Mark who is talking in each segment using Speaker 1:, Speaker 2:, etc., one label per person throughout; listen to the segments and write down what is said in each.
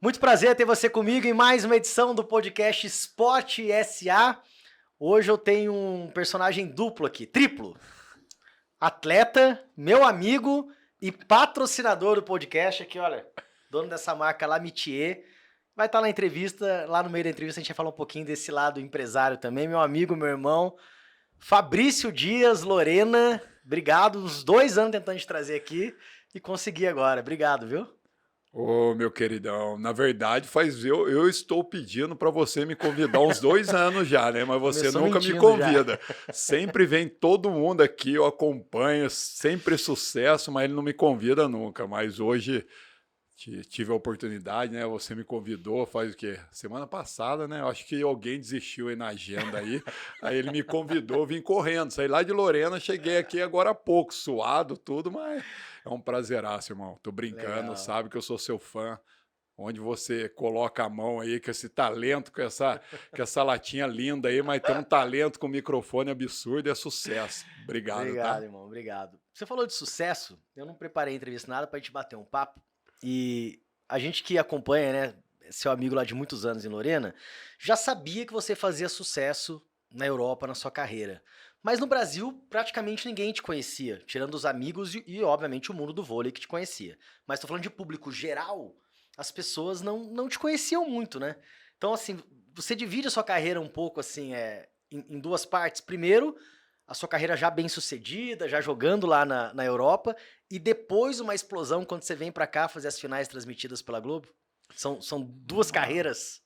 Speaker 1: Muito prazer ter você comigo em mais uma edição do podcast Esporte SA. Hoje eu tenho um personagem duplo aqui, triplo. Atleta, meu amigo e patrocinador do podcast aqui, olha, dono dessa marca Lamitier. Vai estar na entrevista, lá no meio da entrevista a gente vai falar um pouquinho desse lado empresário também. Meu amigo, meu irmão, Fabrício Dias, Lorena, obrigado, uns 2 anos tentando te trazer aqui e consegui agora, obrigado, viu?
Speaker 2: Ô, meu queridão, na verdade, eu estou pedindo para você me convidar uns 2 anos já, né? Mas você
Speaker 1: Começou
Speaker 2: nunca me
Speaker 1: mentindo já.
Speaker 2: convida. Sempre vem todo mundo aqui, eu acompanho, sempre sucesso, mas ele não me convida nunca. Mas hoje tive a oportunidade, né? Você me convidou, faz o quê? Semana passada, né? Eu acho que alguém desistiu aí na agenda aí ele me convidou, vim correndo, saí lá de Lorena, cheguei aqui agora há pouco, suado, tudo, mas é um prazeraço, irmão. Tô brincando,
Speaker 1: Legal.
Speaker 2: sabe que eu sou seu fã. Onde você coloca a mão aí com esse talento, com essa latinha linda aí, mas tem um talento com microfone absurdo, é sucesso. Obrigado,
Speaker 1: Obrigado,
Speaker 2: tá?
Speaker 1: irmão, obrigado. Você falou de sucesso, eu não preparei entrevista nada pra gente bater um papo. E a gente que acompanha, né, seu amigo lá de muitos anos em Lorena, já sabia que você fazia sucesso na Europa na sua carreira. Mas no Brasil, praticamente ninguém te conhecia, tirando os amigos e obviamente, o mundo do vôlei que te conhecia. Mas tô falando de público geral, as pessoas não te conheciam muito, né? Então, assim, você divide a sua carreira um pouco, assim, em duas partes. Primeiro, a sua carreira já bem sucedida, já jogando lá na Europa, e depois uma explosão quando você vem pra cá fazer as finais transmitidas pela Globo? São duas
Speaker 2: Ah,
Speaker 1: carreiras?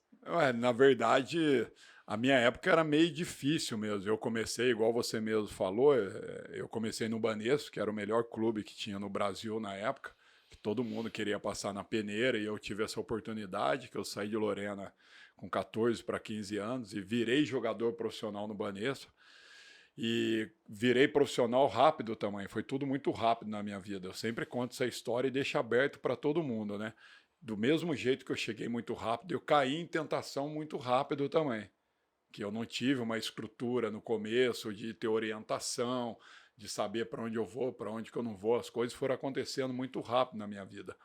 Speaker 2: na verdade, a minha época era meio difícil mesmo. Eu comecei, igual você mesmo falou, eu comecei no Banespa, que era o melhor clube que tinha no Brasil na época, que todo mundo queria passar na peneira, e eu tive essa oportunidade, que eu saí de Lorena com 14 para 15 anos e virei jogador profissional no Banespa. E virei profissional rápido também, foi tudo muito rápido na minha vida. Eu sempre conto essa história e deixo aberto para todo mundo, né? Do mesmo jeito que eu cheguei muito rápido, eu caí em tentação muito rápido também. Que eu não tive uma estrutura no começo de ter orientação, de saber para onde eu vou, para onde que eu não vou. As coisas foram acontecendo muito rápido na minha vida.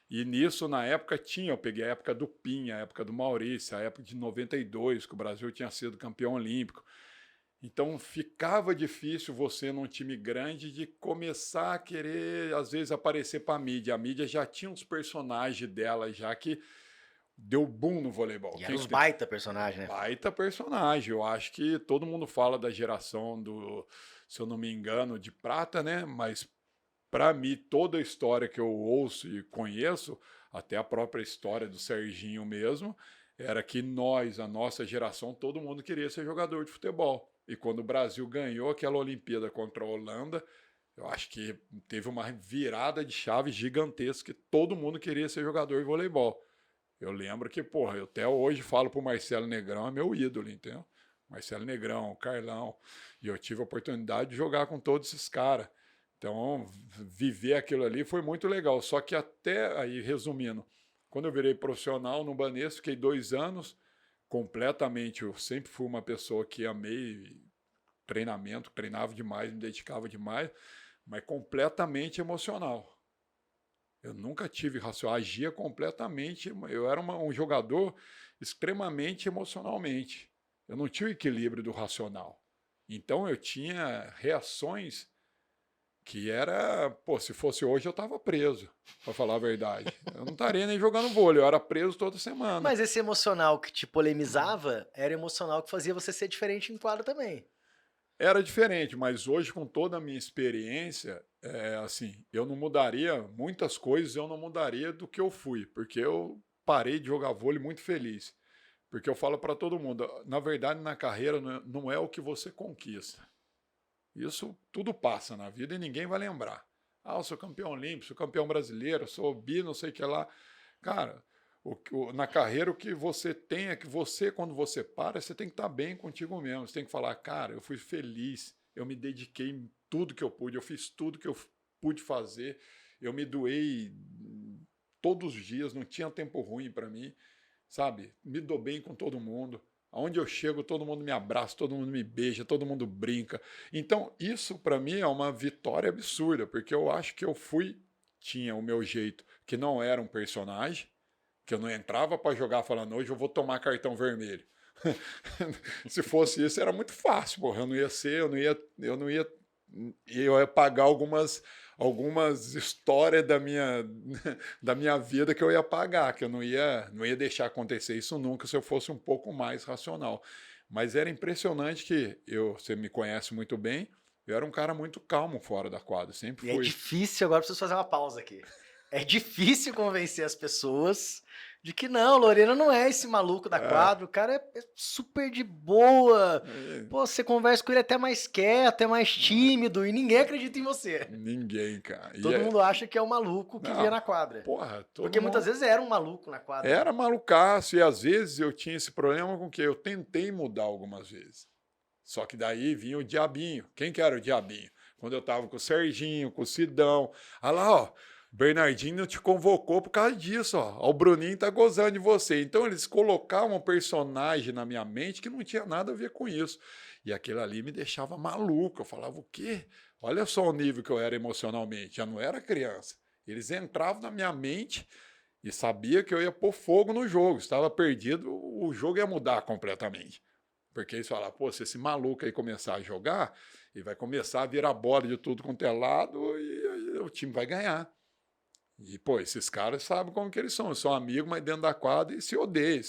Speaker 2: E nisso, na época, eu peguei a época do Pinha, a época do Maurício, a época de 92, que o Brasil tinha sido campeão olímpico. Então ficava difícil você num time grande de começar a querer, às vezes, aparecer para a mídia. A mídia já tinha uns personagens dela, já que deu boom no voleibol.
Speaker 1: E eram os baita personagens, né?
Speaker 2: Baita personagem. Eu acho que todo mundo fala da geração do, se eu não me engano, de prata, né? Mas para mim, toda a história que eu ouço e conheço, até a própria história do Serginho mesmo, era que a nossa geração, todo mundo queria ser jogador de futebol. E quando o Brasil ganhou aquela Olimpíada contra a Holanda, eu acho que teve uma virada de chave gigantesca, que todo mundo queria ser jogador de voleibol. Eu lembro que, porra, eu até hoje falo pro Marcelo Negrão, é meu ídolo, entendeu? Marcelo Negrão, Carlão. E eu tive a oportunidade de jogar com todos esses caras. Então, viver aquilo ali foi muito legal. Só que até aí, resumindo, quando eu virei profissional no Banespa, fiquei 2 anos completamente. Eu sempre fui uma pessoa que amei treinamento, treinava demais, me dedicava demais, mas completamente emocional. Eu nunca tive racional, agia completamente. Eu era um jogador extremamente emocionalmente. Eu não tinha o equilíbrio do racional. Então eu tinha reações que era, pô, se fosse hoje eu estava preso, para falar a verdade. Eu não estaria nem jogando vôlei, eu era preso toda semana.
Speaker 1: Mas esse emocional que te polemizava era emocional que fazia você ser diferente em quadro também.
Speaker 2: Era diferente, mas hoje, com toda a minha experiência, assim, eu não mudaria muitas coisas, eu não mudaria do que eu fui, porque eu parei de jogar vôlei muito feliz. Porque eu falo para todo mundo, na verdade, na carreira não é o que você conquista. Isso tudo passa na vida e ninguém vai lembrar. Ah, eu sou campeão olímpico, sou campeão brasileiro, sou bi, não sei o que lá. Cara, na carreira o que você tem é que você, quando você para, você tem que estar bem contigo mesmo. Você tem que falar, cara, eu fui feliz, eu me dediquei em tudo que eu pude, eu fiz tudo que eu pude fazer, eu me doei todos os dias, não tinha tempo ruim para mim, sabe? Me dou bem com todo mundo. Aonde eu chego, todo mundo me abraça, todo mundo me beija, todo mundo brinca. Então, isso para mim é uma vitória absurda, porque eu acho que tinha o meu jeito, que não era um personagem, Que eu não entrava para jogar falando, hoje eu vou tomar cartão vermelho. Se fosse isso, era muito fácil, porra. Eu ia pagar algumas histórias da minha vida que eu ia pagar, que eu não ia deixar acontecer isso nunca se eu fosse um pouco mais racional. Mas era impressionante que você me conhece muito bem, eu era um cara muito calmo fora da quadra, sempre
Speaker 1: E é
Speaker 2: fui.
Speaker 1: difícil, agora preciso fazer uma pausa aqui. É difícil convencer as pessoas de que não, Lorena não é esse maluco da quadra, o cara é super de boa. Pô, você conversa com ele até mais quieto, até mais tímido, e ninguém acredita em você.
Speaker 2: Ninguém, cara.
Speaker 1: Todo mundo acha que é o maluco que via na quadra.
Speaker 2: Porra,
Speaker 1: Porque muitas vezes era um maluco na quadra.
Speaker 2: Era malucaço, e às vezes eu tinha esse problema com que eu tentei mudar algumas vezes. Só que daí vinha o diabinho. Quem que era o diabinho? Quando eu tava com o Serginho, com o Sidão. Ah lá, ó, Bernardinho não te convocou por causa disso, ó. O Bruninho tá gozando de você. Então eles colocavam um personagem na minha mente que não tinha nada a ver com isso. E aquilo ali me deixava maluco. Eu falava, o quê? Olha só o nível que eu era emocionalmente. Já não era criança. Eles entravam na minha mente e sabia que eu ia pôr fogo no jogo. Estava perdido, o jogo ia mudar completamente. Porque eles falaram, pô, se esse maluco aí começar a jogar, ele vai começar a virar bola de tudo quanto é lado e o time vai ganhar. E, pô, esses caras sabem como que eles são amigos, mas dentro da quadra e se odeiam.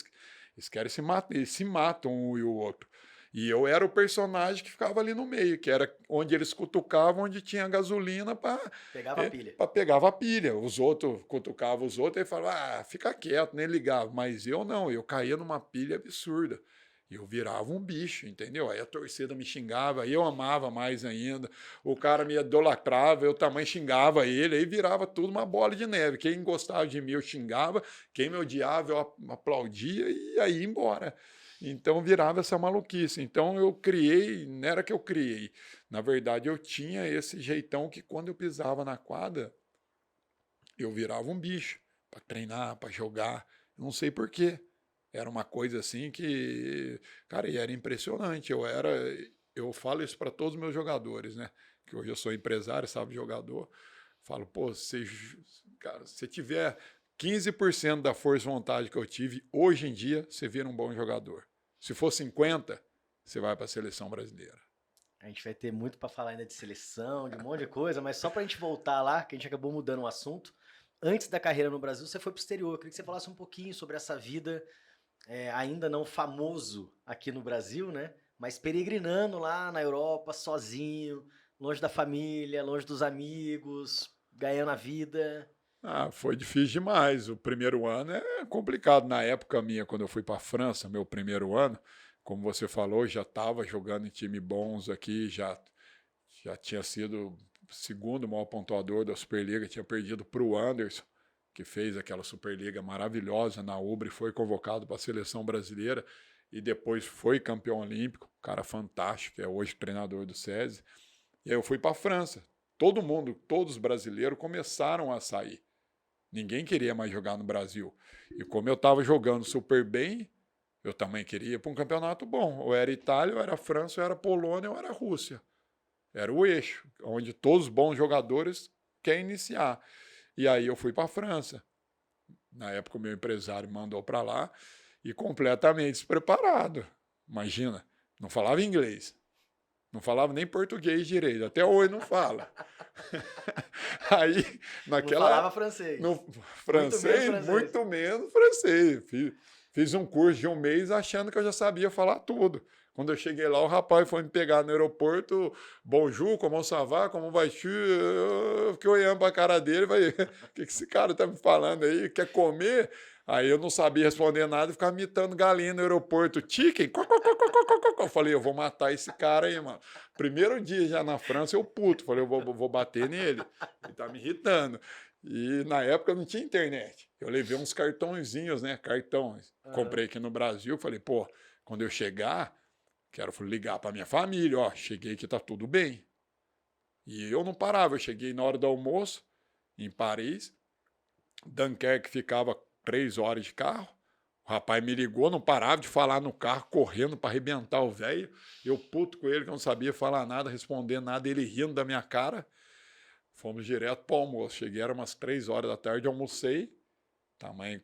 Speaker 2: Eles querem se matar, eles se matam um e o outro. E eu era o personagem que ficava ali no meio, que era onde eles cutucavam, onde tinha gasolina para
Speaker 1: Pegava a pilha.
Speaker 2: pegava a pilha. Os outros cutucavam os outros e falavam, ah, fica quieto, nem ligava. Mas eu não, eu caía numa pilha absurda. Eu virava um bicho, entendeu? Aí a torcida me xingava, aí eu amava mais ainda. O cara me idolatrava, eu também xingava ele, aí virava tudo uma bola de neve. Quem gostava de mim eu xingava, quem me odiava eu aplaudia e aí ia embora. Então virava essa maluquice. Então eu criei, não era que eu criei. Na verdade eu tinha esse jeitão que quando eu pisava na quadra, eu virava um bicho para treinar, para jogar. Não sei por quê. Era uma coisa assim que, cara, e era impressionante. Eu falo isso para todos os meus jogadores, né? Que hoje eu sou empresário, sabe, jogador. Falo, pô, cara, se tiver 15% da força e vontade que eu tive, hoje em dia, você vira um bom jogador. Se for 50, você vai para a seleção brasileira.
Speaker 1: A gente vai ter muito para falar ainda de seleção, de um monte de coisa, mas só pra gente voltar lá, que a gente acabou mudando o assunto. Antes da carreira no Brasil, você foi pro exterior. Eu queria que você falasse um pouquinho sobre essa vida ainda não famoso aqui no Brasil, né? Mas peregrinando lá na Europa, sozinho, longe da família, longe dos amigos, ganhando a vida.
Speaker 2: Ah, foi difícil demais. O primeiro ano é complicado. Na época minha, quando eu fui para a França, meu primeiro ano, como você falou, já estava jogando em time bons aqui, já tinha sido segundo maior pontuador da Superliga, tinha perdido para o Anderson, que fez aquela Superliga maravilhosa na Ubre, foi convocado para a seleção brasileira e depois foi campeão olímpico, cara fantástico, que é hoje treinador do SESI. E aí eu fui para a França. Todo mundo, todos os brasileiros começaram a sair. Ninguém queria mais jogar no Brasil. E como eu estava jogando super bem, eu também queria ir para um campeonato bom. Ou era Itália, ou era França, ou era Polônia, ou era Rússia. Era o eixo, onde todos os bons jogadores querem iniciar. E aí eu fui para a França. Na época o meu empresário mandou para lá e completamente despreparado. Imagina, não falava inglês. Não falava nem português direito, até hoje não fala. Aí, naquela.
Speaker 1: Não falava francês.
Speaker 2: No francês, muito menos francês. Fiz um curso de um mês achando que eu já sabia falar tudo. Quando eu cheguei lá, o rapaz foi me pegar no aeroporto. Bonjour, comment ça va? Como vai? Eu fiquei olhando para a cara dele. Falei, o que esse cara tá me falando aí? Quer comer? Aí eu não sabia responder nada e ficava imitando galinha no aeroporto. Chicken? Eu falei, eu vou matar esse cara aí, mano. Primeiro dia já na França, eu puto. Falei, eu vou bater nele. Ele tá me irritando. E na época não tinha internet. Eu levei uns cartõezinhos, né? Cartões. Comprei aqui no Brasil. Falei, pô, quando eu chegar, quero ligar pra minha família. Ó, cheguei que tá tudo bem. E eu não parava. Eu cheguei na hora do almoço, em Paris. Dunkerque ficava 3 horas de carro. O rapaz me ligou, não parava de falar no carro, correndo para arrebentar o velho. Eu puto com ele, que não sabia falar nada, responder nada, ele rindo da minha cara. Fomos direto para o almoço. Cheguei, era umas 3 horas da tarde, almocei. tamanho,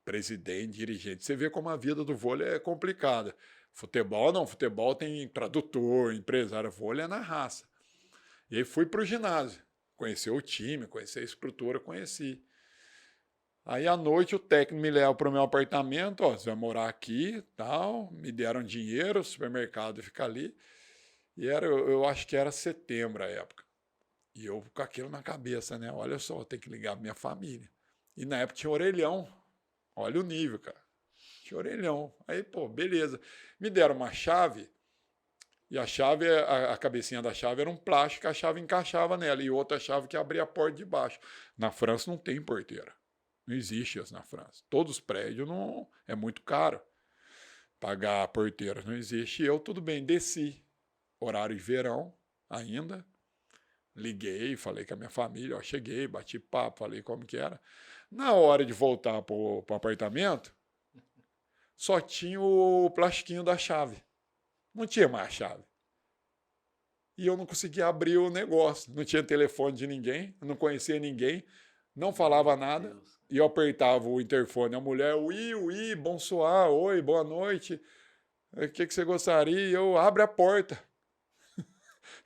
Speaker 2: presidente, dirigente. Você vê como a vida do vôlei é complicada. Futebol não, futebol tem tradutor, empresário, vôlei é na raça. E aí fui para o ginásio, conhecer o time, conhecer a estrutura, conheci. Aí à noite o técnico me leva para o meu apartamento, ó, você vai morar aqui, tal, me deram dinheiro, o supermercado fica ali. E eu acho que era setembro a época. E eu com aquilo na cabeça, né? Olha só, eu tenho que ligar para minha família. E na época tinha orelhão. Olha o nível, cara. Tinha orelhão. Aí, pô, beleza. Me deram uma chave, e a chave, a cabecinha da chave era um plástico, a chave encaixava nela, e outra chave que abria a porta de baixo. Na França não tem porteira. Não existe isso na França. Todos os prédios não. É muito caro pagar a porteira. Não existe. E eu, tudo bem, desci. Horário de verão ainda. Liguei, falei com a minha família, ó, cheguei, bati papo, falei como que era. Na hora de voltar pro apartamento, só tinha o plastiquinho da chave. Não tinha mais a chave. E eu não conseguia abrir o negócio. Não tinha telefone de ninguém, não conhecia ninguém, não falava nada. E eu apertava o interfone. A mulher, ui, bonsoir, oi, boa noite. O que você gostaria? E eu, abre a porta.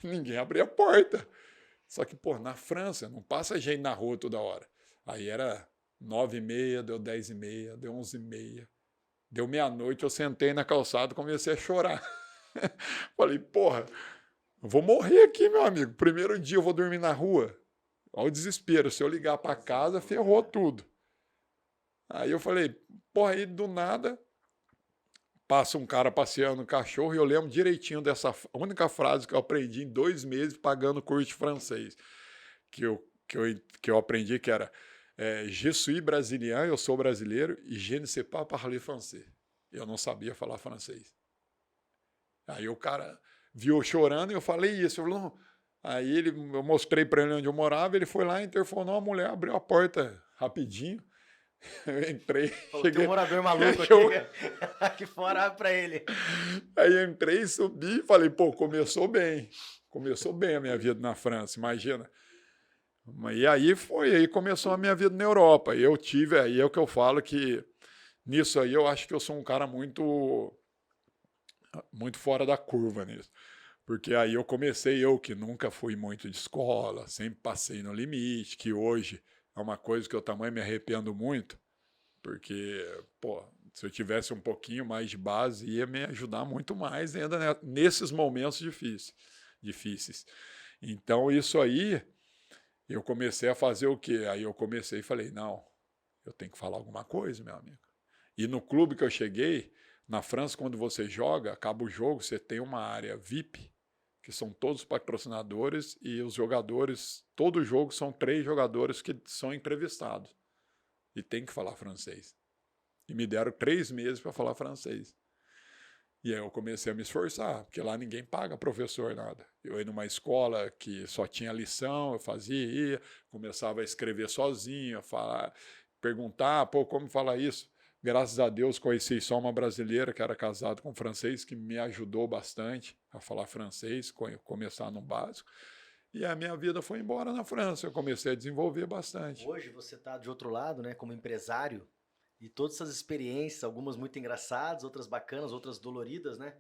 Speaker 2: Ninguém abria a porta. Só que, pô, na França, não passa gente na rua toda hora. Aí era 9h30, deu 10h30, deu 11h30. Deu meia-noite, eu sentei na calçada e comecei a chorar. Falei, porra, eu vou morrer aqui, meu amigo. Primeiro dia eu vou dormir na rua. Olha o desespero. Se eu ligar para casa, ferrou tudo. Aí eu falei, porra, aí do nada passa um cara passeando no cachorro e eu lembro direitinho dessa única frase que eu aprendi em 2 meses pagando curso de francês. Que eu aprendi que era Je suis brésilien, eu sou brasileiro, e je ne sais pas parler français. Eu não sabia falar francês. Aí o cara viu eu chorando e eu falei isso. Eu falei, não. Aí eu mostrei para ele onde eu morava, ele foi lá, interfonou, a mulher abriu a porta rapidinho. Eu entrei.
Speaker 1: Falou, tem um morador maluco aqui fora para ele.
Speaker 2: Aí eu entrei, subi e falei, pô, começou bem. Começou bem a minha vida na França, imagina. E aí começou a minha vida na Europa. Aí é o que eu falo que nisso aí eu acho que eu sou um cara muito fora da curva nisso. Porque aí eu que nunca fui muito de escola, sempre passei no limite, que hoje é uma coisa que eu também me arrependo muito, porque, pô, se eu tivesse um pouquinho mais de base, ia me ajudar muito mais ainda nesses momentos difíceis. Então, isso aí, eu comecei a fazer o quê? Aí eu comecei e falei, não, eu tenho que falar alguma coisa, meu amigo. E no clube que eu cheguei, na França, quando você joga, acaba o jogo, você tem uma área VIP, que são todos patrocinadores, e os jogadores, todo jogo são 3 jogadores que são entrevistados. E tem que falar francês. E me deram 3 meses para falar francês. E aí eu comecei a me esforçar, porque lá ninguém paga professor nada. Eu ia numa escola que só tinha lição, eu ia, começava a escrever sozinho, a falar, perguntar, pô, como fala isso? Graças a Deus conheci só uma brasileira que era casada com um francês, que me ajudou bastante a falar francês, começar no básico. E a minha vida foi embora na França, eu comecei a desenvolver bastante.
Speaker 1: Hoje você está de outro lado, né, como empresário, e todas essas experiências, algumas muito engraçadas, outras bacanas, outras doloridas, né?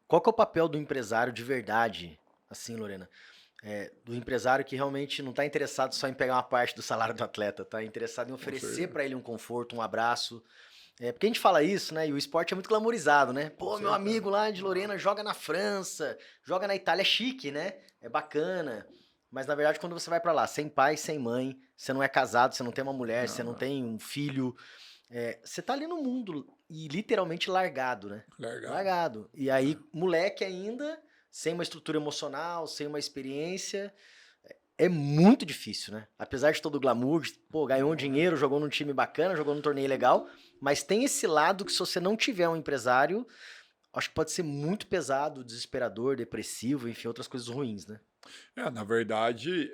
Speaker 1: Qual que é o papel do empresário de verdade, assim, Lorena? Do empresário que realmente não está interessado só em pegar uma parte do salário do atleta, está interessado em oferecer para ele um conforto, um abraço. Porque a gente fala isso, né? E o esporte é muito glamorizado, né? Pô, meu amigo lá de Lorena joga na França, joga na Itália, é chique, né? É bacana. Mas na verdade, quando você vai para lá, sem pai, sem mãe, você não é casado, você não tem uma mulher, você não tem um filho, você tá ali no mundo e literalmente largado, né? Largado. E aí, moleque ainda, sem uma estrutura emocional, sem uma experiência, é muito difícil, né? Apesar de todo o glamour, pô, ganhou um dinheiro, jogou num time bacana, jogou num torneio legal, mas tem esse lado que se você não tiver um empresário, acho que pode ser muito pesado, desesperador, depressivo, enfim, outras coisas ruins, né?
Speaker 2: Na verdade,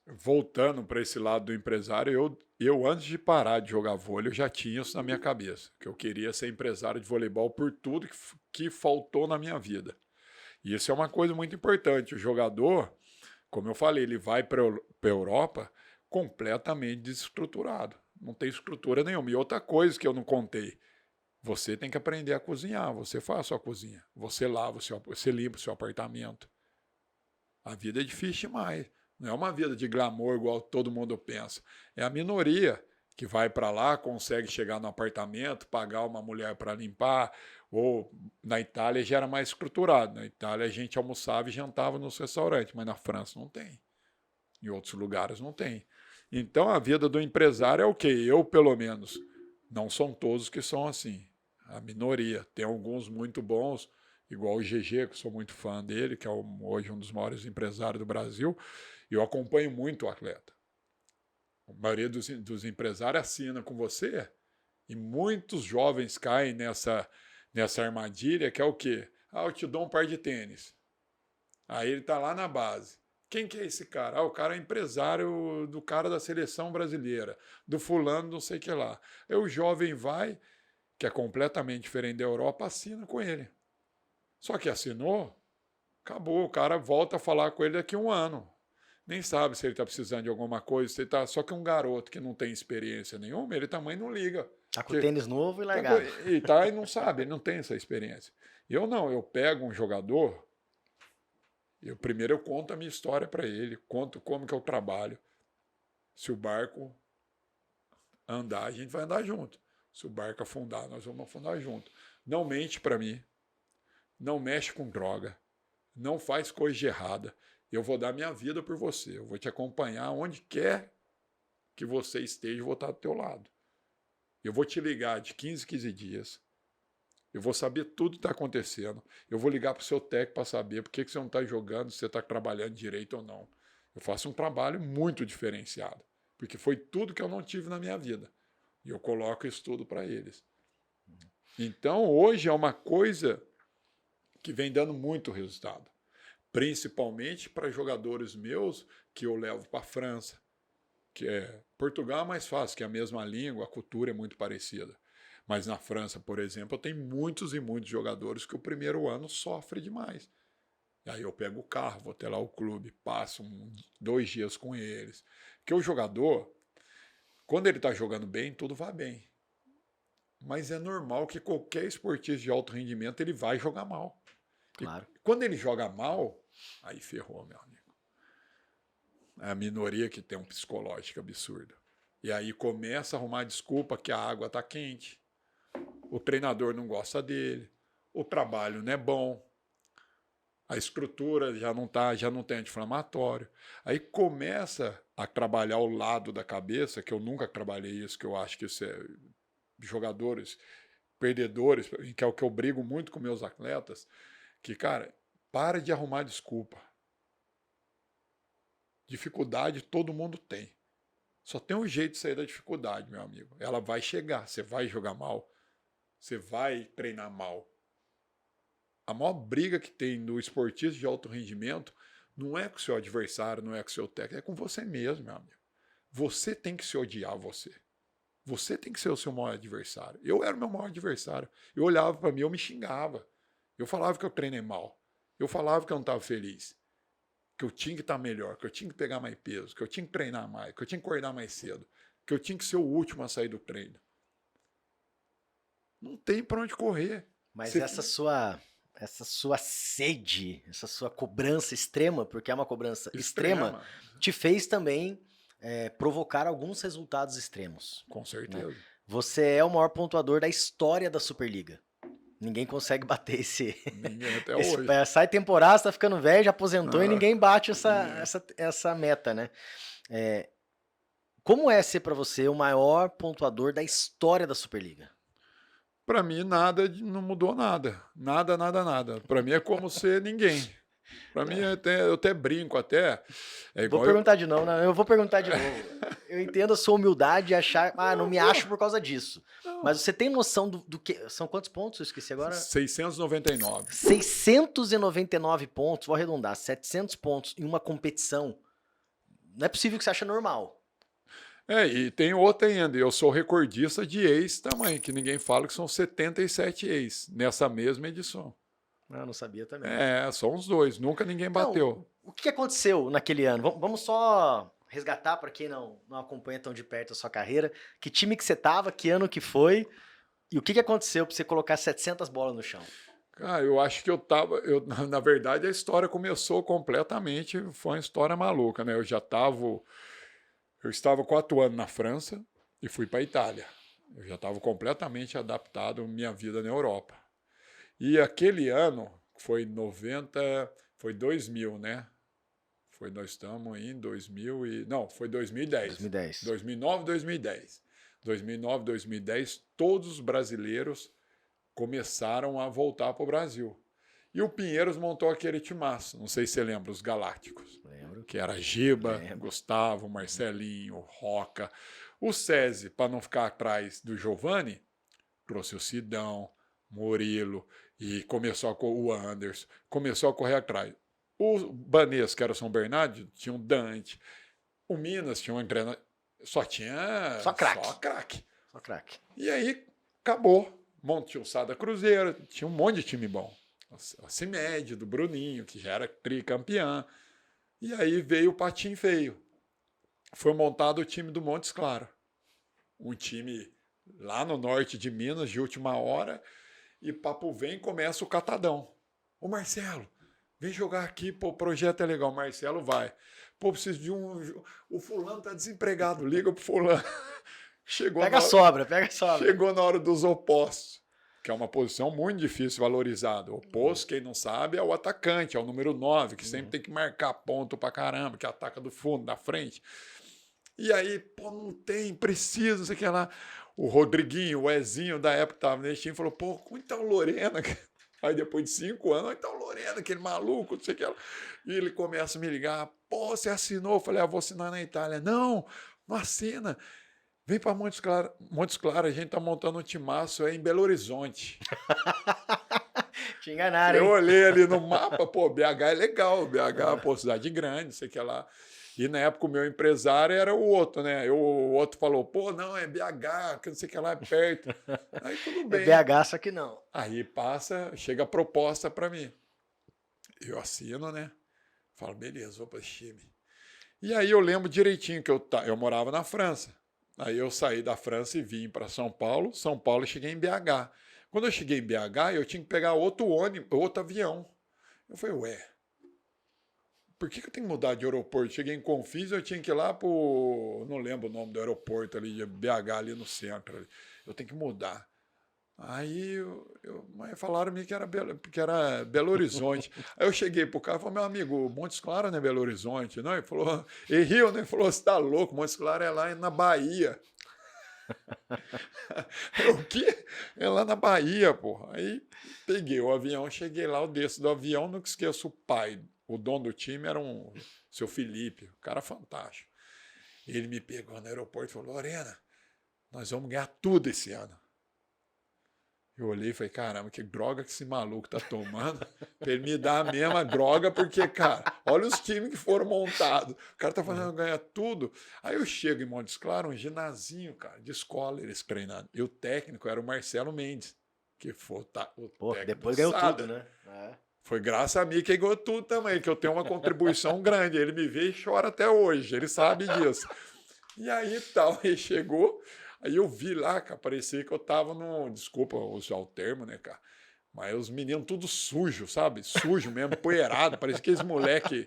Speaker 2: voltando para esse lado do empresário, eu antes de parar de jogar vôlei, eu já tinha isso na minha cabeça, que eu queria ser empresário de voleibol por tudo que faltou na minha vida. E isso é uma coisa muito importante. O jogador, como eu falei, ele vai para a Europa completamente desestruturado. Não tem estrutura nenhuma. E outra coisa que eu não contei, você tem que aprender a cozinhar, você faz a sua cozinha, você lava, você limpa o seu apartamento. A vida é difícil demais. Não é uma vida de glamour igual todo mundo pensa. É a minoria que vai para lá, consegue chegar no apartamento, pagar uma mulher para limpar, ou na Itália já era mais estruturado. Na Itália a gente almoçava e jantava nos restaurantes, mas na França não tem. Em outros lugares não tem. Então a vida do empresário é o quê? Eu, pelo menos, não são todos que são assim. A minoria. Tem alguns muito bons, igual o GG, que sou muito fã dele, que é hoje um dos maiores empresários do Brasil, e eu acompanho muito o atleta. A maioria dos empresários assina com você, e muitos jovens caem nessa armadilha, que é o quê? Ah, eu te dou um par de tênis. Aí ele está lá na base. Quem que é esse cara? Ah, o cara é empresário do cara da seleção brasileira, do fulano, não sei o que lá. Aí o jovem vai, que é completamente diferente da Europa, assina com ele. Só que assinou, acabou. O cara volta a falar com ele daqui a um ano. Nem sabe se ele está precisando de alguma coisa. Se ele tá... Só que um garoto que não tem experiência nenhuma, ele também não liga.
Speaker 1: Tá com tênis novo e largado.
Speaker 2: E não sabe, ele não tem essa experiência. Eu não, eu pego um jogador, primeiro eu conto a minha história para ele, conto como que eu trabalho. Se o barco andar, a gente vai andar junto. Se o barco afundar, nós vamos afundar junto. Não mente para mim, não mexe com droga, não faz coisa de errada. Eu vou dar minha vida por você, eu vou te acompanhar onde quer que você esteja, eu vou estar do teu lado. Eu vou te ligar de 15 dias. Eu vou saber tudo que está acontecendo. Eu vou ligar para o seu técnico para saber por que você não está jogando, se você está trabalhando direito ou não. Eu faço um trabalho muito diferenciado, porque foi tudo que eu não tive na minha vida. E eu coloco isso tudo para eles. Então, hoje é uma coisa que vem dando muito resultado. Principalmente para jogadores meus que eu levo para a França. Portugal é mais fácil, que é a mesma língua, a cultura é muito parecida. Mas na França, por exemplo, eu tenho muitos e muitos jogadores que o primeiro ano sofre demais. E aí eu pego o carro, vou até lá o clube, passo 2 dias com eles. Porque o jogador, quando ele está jogando bem, tudo vai bem. Mas é normal que qualquer esportista de alto rendimento ele vai jogar mal.
Speaker 1: Claro.
Speaker 2: E quando ele joga mal, aí ferrou, meu amigo. É a minoria que tem um psicológico absurdo. E aí começa a arrumar desculpa que a água está quente, o treinador não gosta dele, o trabalho não é bom, a estrutura já não tem anti-inflamatório. Aí começa a trabalhar o lado da cabeça, que eu nunca trabalhei isso, que eu acho que isso é jogadores, perdedores, que é o que eu brigo muito com meus atletas, que, cara, para de arrumar desculpa. Dificuldade todo mundo tem. Só tem um jeito de sair da dificuldade, meu amigo. Ela vai chegar, você vai jogar mal, você vai treinar mal. A maior briga que tem no esportista de alto rendimento não é com o seu adversário, não é com o seu técnico, é com você mesmo, meu amigo. Você tem que se odiar você. Você tem que ser o seu maior adversário. Eu era o meu maior adversário. Eu olhava para mim, eu me xingava. Eu falava que eu treinei mal. Eu falava que eu não estava feliz. Que eu tinha que estar melhor, que eu tinha que pegar mais peso, que eu tinha que treinar mais, que eu tinha que acordar mais cedo, que eu tinha que ser o último a sair do treino. Não tem para onde correr.
Speaker 1: Mas essa sua sede, essa sua cobrança extrema, porque é uma cobrança extrema te fez também provocar alguns resultados extremos.
Speaker 2: Com certeza.
Speaker 1: Né? Você é o maior pontuador da história da Superliga. Ninguém consegue bater
Speaker 2: Ninguém até hoje.
Speaker 1: Sai temporada, você tá ficando velho, já aposentou e ninguém bate essa meta, né? Como é ser para você o maior pontuador da história da Superliga?
Speaker 2: Para mim, nada, não mudou nada. Nada. Para mim é como ser ninguém. Para mim, eu até brinco, até.
Speaker 1: Vou perguntar de novo, não, eu vou perguntar de novo. Eu entendo a sua humildade e achar, não me acho por causa disso. Não. Mas você tem noção do que. São quantos pontos? Eu esqueci agora.
Speaker 2: 699.
Speaker 1: 699 pontos, vou arredondar, 700 pontos em uma competição. Não é possível que você ache normal.
Speaker 2: E tem outra ainda. Eu sou recordista de ex também, que ninguém fala que são 77 ex nessa mesma edição.
Speaker 1: Não sabia também.
Speaker 2: São os dois. Nunca ninguém bateu.
Speaker 1: O que aconteceu naquele ano? Vamos só resgatar para quem não acompanha tão de perto a sua carreira, que time que você tava, que ano que foi e o que aconteceu para você colocar 700 bolas no chão?
Speaker 2: Cara, eu acho que na verdade, a história começou completamente, foi uma história maluca, né? Eu estava 4 anos na França e fui para a Itália. Eu já estava completamente adaptado à minha vida na Europa. E aquele ano, foi 90, foi 2000, né? Nós estamos em 2000 e... Não, foi 2010.
Speaker 1: 2010.
Speaker 2: 2009, 2010. 2009, 2010, todos os brasileiros começaram a voltar para o Brasil. E o Pinheiros montou aquele timaço, não sei se você lembra, os Galácticos.
Speaker 1: Lembro.
Speaker 2: Que era Giba,
Speaker 1: Lembro.
Speaker 2: Gustavo, Marcelinho, Roca. O SESI, para não ficar atrás do Giovani, trouxe o Sidão, Murilo, e começou o Anderson, começou a correr atrás. O Banês, que era o São Bernardo, tinha um Dante. O Minas tinha um treinador. Só tinha.
Speaker 1: Só craque.
Speaker 2: Só craque.
Speaker 1: Só craque.
Speaker 2: E aí acabou. Tinha o Sada Cruzeiro, tinha um monte de time bom. A Cimed, do Bruninho, que já era tricampeã. E aí veio o Patinho Feio. Foi montado o time do Montes Claros. Um time lá no norte de Minas, de última hora. E papo vem, começa o catadão. Ô Marcelo, vem jogar aqui, pô, o projeto é legal. Marcelo vai. Pô, preciso de um... O fulano tá desempregado, liga pro fulano.
Speaker 1: Pega a sobra.
Speaker 2: Chegou na hora dos opostos, que é uma posição muito difícil valorizada. O oposto, quem não sabe, é o atacante, é o número 9, que sempre tem que marcar ponto pra caramba, que ataca do fundo, da frente. E aí, pô, não tem, precisa, não sei o que lá. O Rodriguinho, o Ezinho da época que tava nesse time, falou, pô, como tá o Lorena? Aí depois de 5 anos, então o Lorena, aquele maluco, não sei o que lá. E ele começa a me ligar, pô, você assinou? Eu falei, vou assinar na Itália. Não assina. Vem para Montes Claros, a gente tá montando um timaço em Belo Horizonte.
Speaker 1: Te enganaram, hein?
Speaker 2: Eu olhei ali no mapa, pô, BH é legal, BH, pô, cidade grande, não sei o que lá. E na época o meu empresário era o outro, né? O outro falou, pô, não, é BH, que não sei o que lá, é perto. Aí tudo bem.
Speaker 1: É BH, só que não.
Speaker 2: Aí chega a proposta para mim. Eu assino, né? Falo, beleza, vou para esse time. E aí eu lembro direitinho que eu morava na França. Aí eu saí da França e vim para São Paulo. São Paulo e cheguei em BH. Quando eu cheguei em BH, eu tinha que pegar outro ônibus, outro avião. Eu falei, ué, por que eu tenho que mudar de aeroporto? Cheguei em Confins, eu tinha que ir lá pro... Não lembro o nome do aeroporto ali, de BH, ali no centro. Ali. Eu tenho que mudar. Aí mas falaram-me que era Belo Horizonte. Aí eu cheguei pro cara e falei, meu amigo, Montes Claros não é Belo Horizonte, não? Ele falou, e Rio, né? Ele falou, você tá louco, Montes Claros é lá na Bahia. O quê? É lá na Bahia, porra. Aí peguei o avião, cheguei lá, eu desço do avião, nunca esqueço o pai. O dono do time era seu Felipe, um cara fantástico. Ele me pegou no aeroporto e falou, Lorena, nós vamos ganhar tudo esse ano. Eu olhei e falei, caramba, que droga que esse maluco tá tomando pra ele me dar a mesma droga, porque, cara, olha os times que foram montados. O cara tá fazendo ganhar tudo. Aí eu chego em Montes Claros, um ginazinho, cara, de escola, eles treinando. E o técnico era o Marcelo Mendes, que foi o técnico
Speaker 1: depois ganhou
Speaker 2: Sada.
Speaker 1: tudo, né?
Speaker 2: Foi graças a mim que ganhou tudo também, que eu tenho uma contribuição grande. Ele me vê e chora até hoje, ele sabe disso. E aí tal, ele chegou... Aí eu vi lá, cara, parecia que eu tava desculpa usar o termo, né, cara? Mas os meninos tudo sujo, sabe? Sujo mesmo, poeirado. Parecia aqueles moleque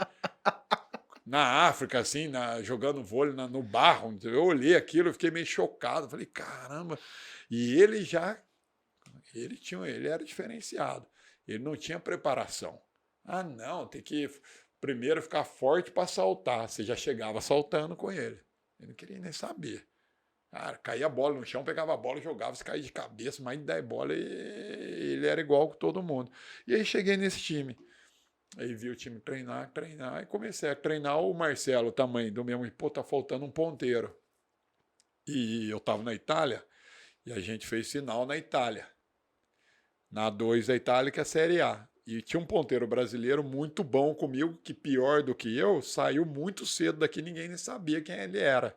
Speaker 2: na África, assim, jogando vôlei no barro. Eu olhei aquilo, eu fiquei meio chocado. Falei, caramba. E ele era diferenciado. Ele não tinha preparação. Ah, não, tem que primeiro ficar forte para saltar. Você já chegava saltando com ele. Ele não queria nem saber. Cara, caía a bola no chão, pegava a bola e jogava, se caía de cabeça, mais de 10 bolas, ele era igual com todo mundo. E aí cheguei nesse time. Aí vi o time treinar, e comecei a treinar o Marcelo também, do mesmo, pô, tá faltando um ponteiro. E eu tava na Itália, e a gente fez final na Itália. Na A2 da Itália, que é a Série A. E tinha um ponteiro brasileiro muito bom comigo, que pior do que eu, saiu muito cedo daqui, ninguém nem sabia quem ele era.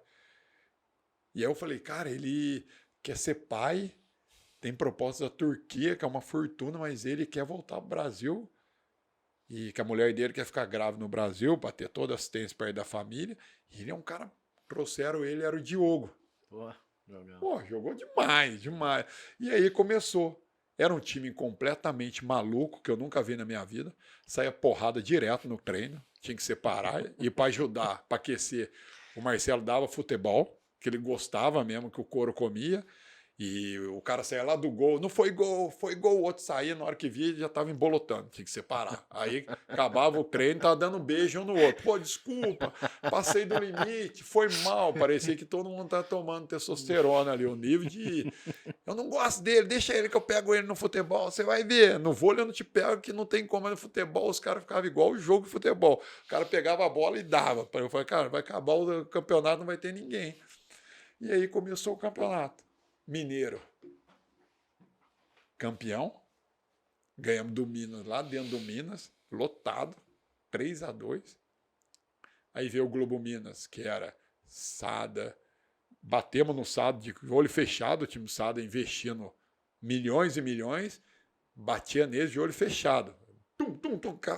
Speaker 2: E aí eu falei, cara, ele quer ser pai, tem proposta da Turquia, que é uma fortuna, mas ele quer voltar para o Brasil. e que a mulher dele quer ficar grávida no Brasil para ter toda a assistência perto da família. E ele é um cara, trouxeram ele, era o Diogo.
Speaker 1: Pô, jogão.
Speaker 2: Pô, jogou demais, demais. E aí começou. Era um time completamente maluco, que eu nunca vi na minha vida. Saía porrada direto no treino, tinha que separar. E para ajudar, para aquecer, o Marcelo dava futebol, que ele gostava mesmo, que o couro comia. E o cara saía lá do gol, não foi gol, o outro saía, na hora que via, já tava embolotando, tinha que separar. Aí acabava o treino, tava dando um beijo um no outro. Pô, desculpa, passei do limite, foi mal. Parecia que todo mundo tá tomando testosterona ali, o nível de... Eu não gosto dele, deixa ele que eu pego ele no futebol, você vai ver. No vôlei eu não te pego, que não tem como. No futebol os caras ficavam igual o jogo de futebol. O cara pegava a bola e dava. Eu falei, cara, vai acabar o campeonato, não vai ter ninguém. E aí começou o campeonato. Mineiro, campeão, ganhamos do Minas lá dentro do Minas, lotado, 3-2. Aí veio o Globo Minas, que era Sada, batemos no Sada de olho fechado, o time Sada investindo milhões e milhões, batia neles de olho fechado,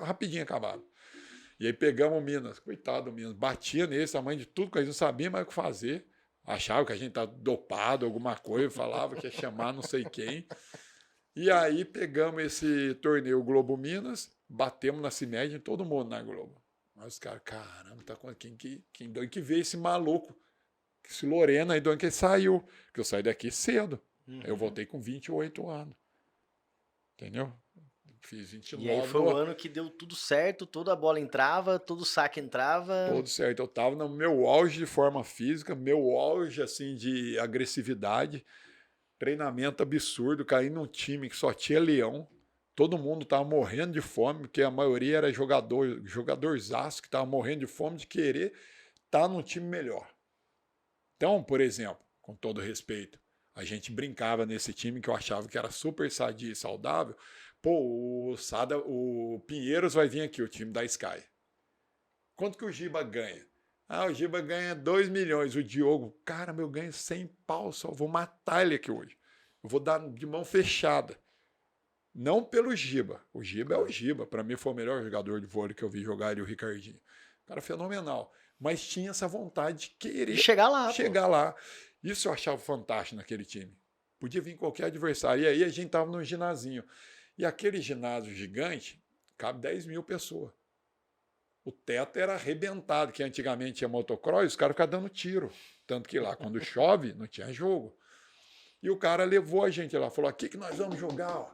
Speaker 2: rapidinho acabado. E aí pegamos o Minas, coitado do Minas, batia neles, tamanho de tudo, que eles não sabiam mais o que fazer. Achava que a gente tá dopado, alguma coisa, falava que ia chamar não sei quem. E aí pegamos esse torneio Globo Minas, batemos na CIMED em todo mundo na Globo. Mas os caras, caramba, tá com quem doido que veio esse maluco? Esse Lorena aí, doido que ele saiu. Que eu saí daqui cedo. Eu voltei com 28 anos. Entendeu? Fiz 29.
Speaker 1: E aí foi o ano que deu tudo certo, toda a bola entrava, todo o saque entrava.
Speaker 2: Tudo certo. Eu tava no meu auge de forma física, meu auge assim de agressividade, treinamento absurdo, caí num time que só tinha leão. Todo mundo tava morrendo de fome, porque a maioria era jogadorzaço que tava morrendo de fome de querer estar num time melhor. Então, por exemplo, com todo respeito, a gente brincava nesse time que eu achava que era super sadio e saudável. Pô, o Pinheiros vai vir aqui, o time da Sky. Quanto que o Giba ganha? Ah, o Giba ganha 2 milhões. O Diogo, cara, eu ganho 100 pau só. Vou matar ele aqui hoje. Eu vou dar de mão fechada. Não pelo Giba. O Giba é o Giba. Para mim foi o melhor jogador de vôlei que eu vi jogar, ele e o Ricardinho. Cara, fenomenal. Mas tinha essa vontade de querer
Speaker 1: chegar lá.
Speaker 2: Chegar lá. Isso eu achava fantástico naquele time. Podia vir qualquer adversário. E aí a gente tava num ginazinho. E aquele ginásio gigante, cabe 10 mil pessoas. O teto era arrebentado, que antigamente tinha motocross, os caras ficavam dando tiro. Tanto que lá, quando chove, não tinha jogo. E o cara levou a gente lá, falou, aqui que nós vamos jogar, ó.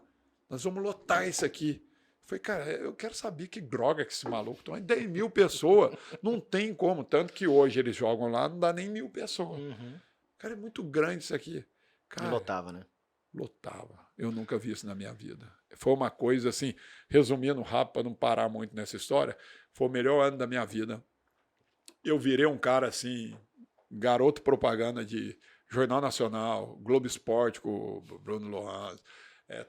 Speaker 2: Nós vamos lotar isso aqui. Eu falei, cara, eu quero saber que droga que esse maluco tem. 10 mil pessoas, não tem como. Tanto que hoje eles jogam lá, não dá nem 1000 pessoas. Cara, é muito grande isso aqui. Cara,
Speaker 1: e lotava, né?
Speaker 2: Lotava. Eu nunca vi isso na minha vida. Foi uma coisa assim, resumindo rápido, para não parar muito nessa história, foi o melhor ano da minha vida. Eu virei um cara assim, garoto propaganda de Jornal Nacional, Globo Esporte com o Bruno Lohan,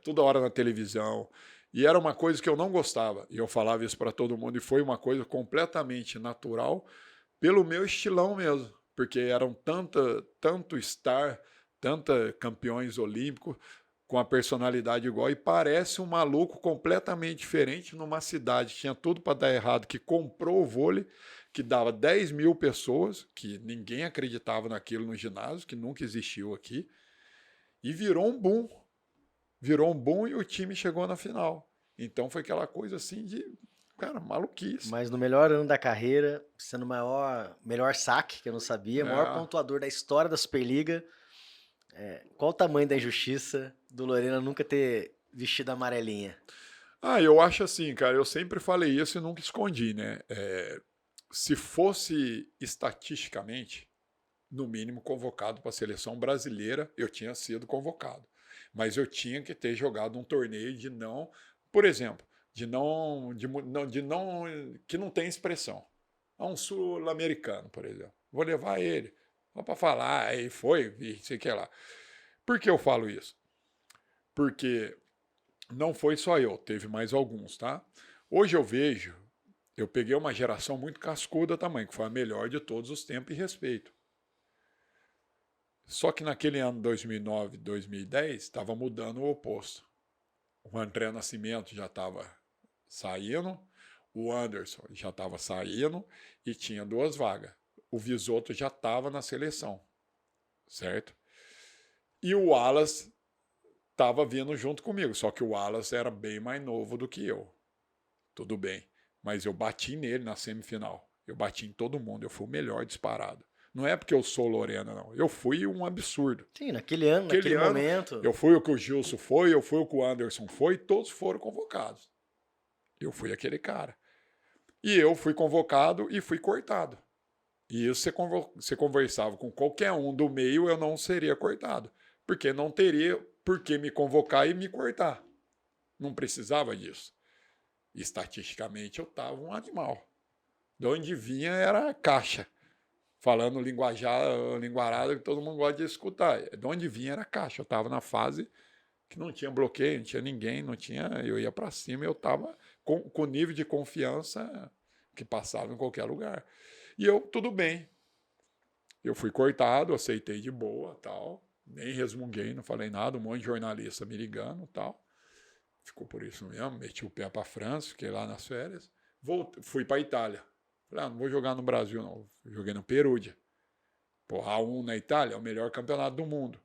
Speaker 2: toda hora na televisão. E era uma coisa que eu não gostava. E eu falava isso para todo mundo. E foi uma coisa completamente natural, pelo meu estilão mesmo. Porque eram tanto star, tanta campeões olímpicos, com a personalidade igual, e parece um maluco completamente diferente numa cidade que tinha tudo para dar errado, que comprou o vôlei, que dava 10 mil pessoas, que ninguém acreditava naquilo no ginásio, que nunca existiu aqui, e virou um boom. Virou um boom e o time chegou na final. Então foi aquela coisa assim de, cara, maluquice.
Speaker 1: Mas no melhor ano da carreira, sendo o melhor saque, que eu não sabia, maior pontuador da história da Superliga. Qual o tamanho da injustiça do Lorena nunca ter vestido a amarelinha?
Speaker 2: Eu acho assim, cara, eu sempre falei isso e nunca escondi, né? Se fosse estatisticamente, no mínimo convocado para a seleção brasileira, eu tinha sido convocado. Mas eu tinha que ter jogado um torneio de não, por exemplo, que não tem expressão. Um sul-americano, por exemplo. Vou levar ele. Só para falar, aí foi, e sei que lá. Por que eu falo isso? Porque não foi só eu, teve mais alguns, tá? Hoje eu peguei uma geração muito cascuda também, que foi a melhor de todos os tempos e respeito. Só que naquele ano 2009, 2010, estava mudando o oposto. O André Nascimento já estava saindo, O Anderson já estava saindo e tinha 2 vagas. O Visoto já estava na seleção, certo? E o Wallace estava vindo junto comigo, só que o Wallace era bem mais novo do que eu. Tudo bem, mas eu bati nele na semifinal. Eu bati em todo mundo, eu fui o melhor disparado. Não é porque eu sou Lorena, não. Eu fui um absurdo.
Speaker 1: Sim, naquele ano, naquele momento.
Speaker 2: Eu fui o que o Gilson foi, eu fui o que o Anderson foi, todos foram convocados. Eu fui aquele cara. E eu fui convocado e fui cortado. E isso você conversava com qualquer um do meio, eu não seria cortado. Porque não teria por que me convocar e me cortar. Não precisava disso. Estatisticamente eu estava um animal. De onde vinha era caixa. Falando linguarada que todo mundo gosta de escutar. De onde vinha era caixa. Eu estava na fase que não tinha bloqueio, não tinha ninguém, não tinha. Eu ia para cima, eu estava com nível de confiança que passava em qualquer lugar. E eu, tudo bem. Eu fui cortado, aceitei de boa, tal. Nem resmunguei, não falei nada. Um monte de jornalista me ligando, tal. Ficou por isso mesmo. Meti o pé para a França, fiquei lá nas férias. Fui para a Itália. Falei, não vou jogar no Brasil, não. Joguei no Perugia. Pô, A1 na Itália é o melhor campeonato do mundo.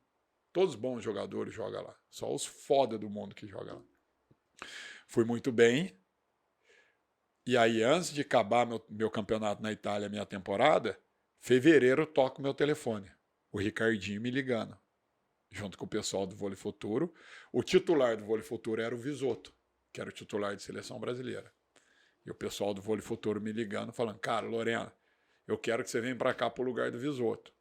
Speaker 2: Todos os bons jogadores jogam lá. Só os foda do mundo que jogam lá. Fui muito bem. E aí, antes de acabar meu campeonato na Itália, minha temporada, fevereiro eu toco meu telefone. O Ricardinho me ligando. Junto com o pessoal do Vôlei Futuro. O titular do Vôlei Futuro era o Visoto, que era o titular de seleção brasileira. E o pessoal do Vôlei Futuro me ligando, falando, cara, Lorena, eu quero que você venha para cá pro lugar do Visoto.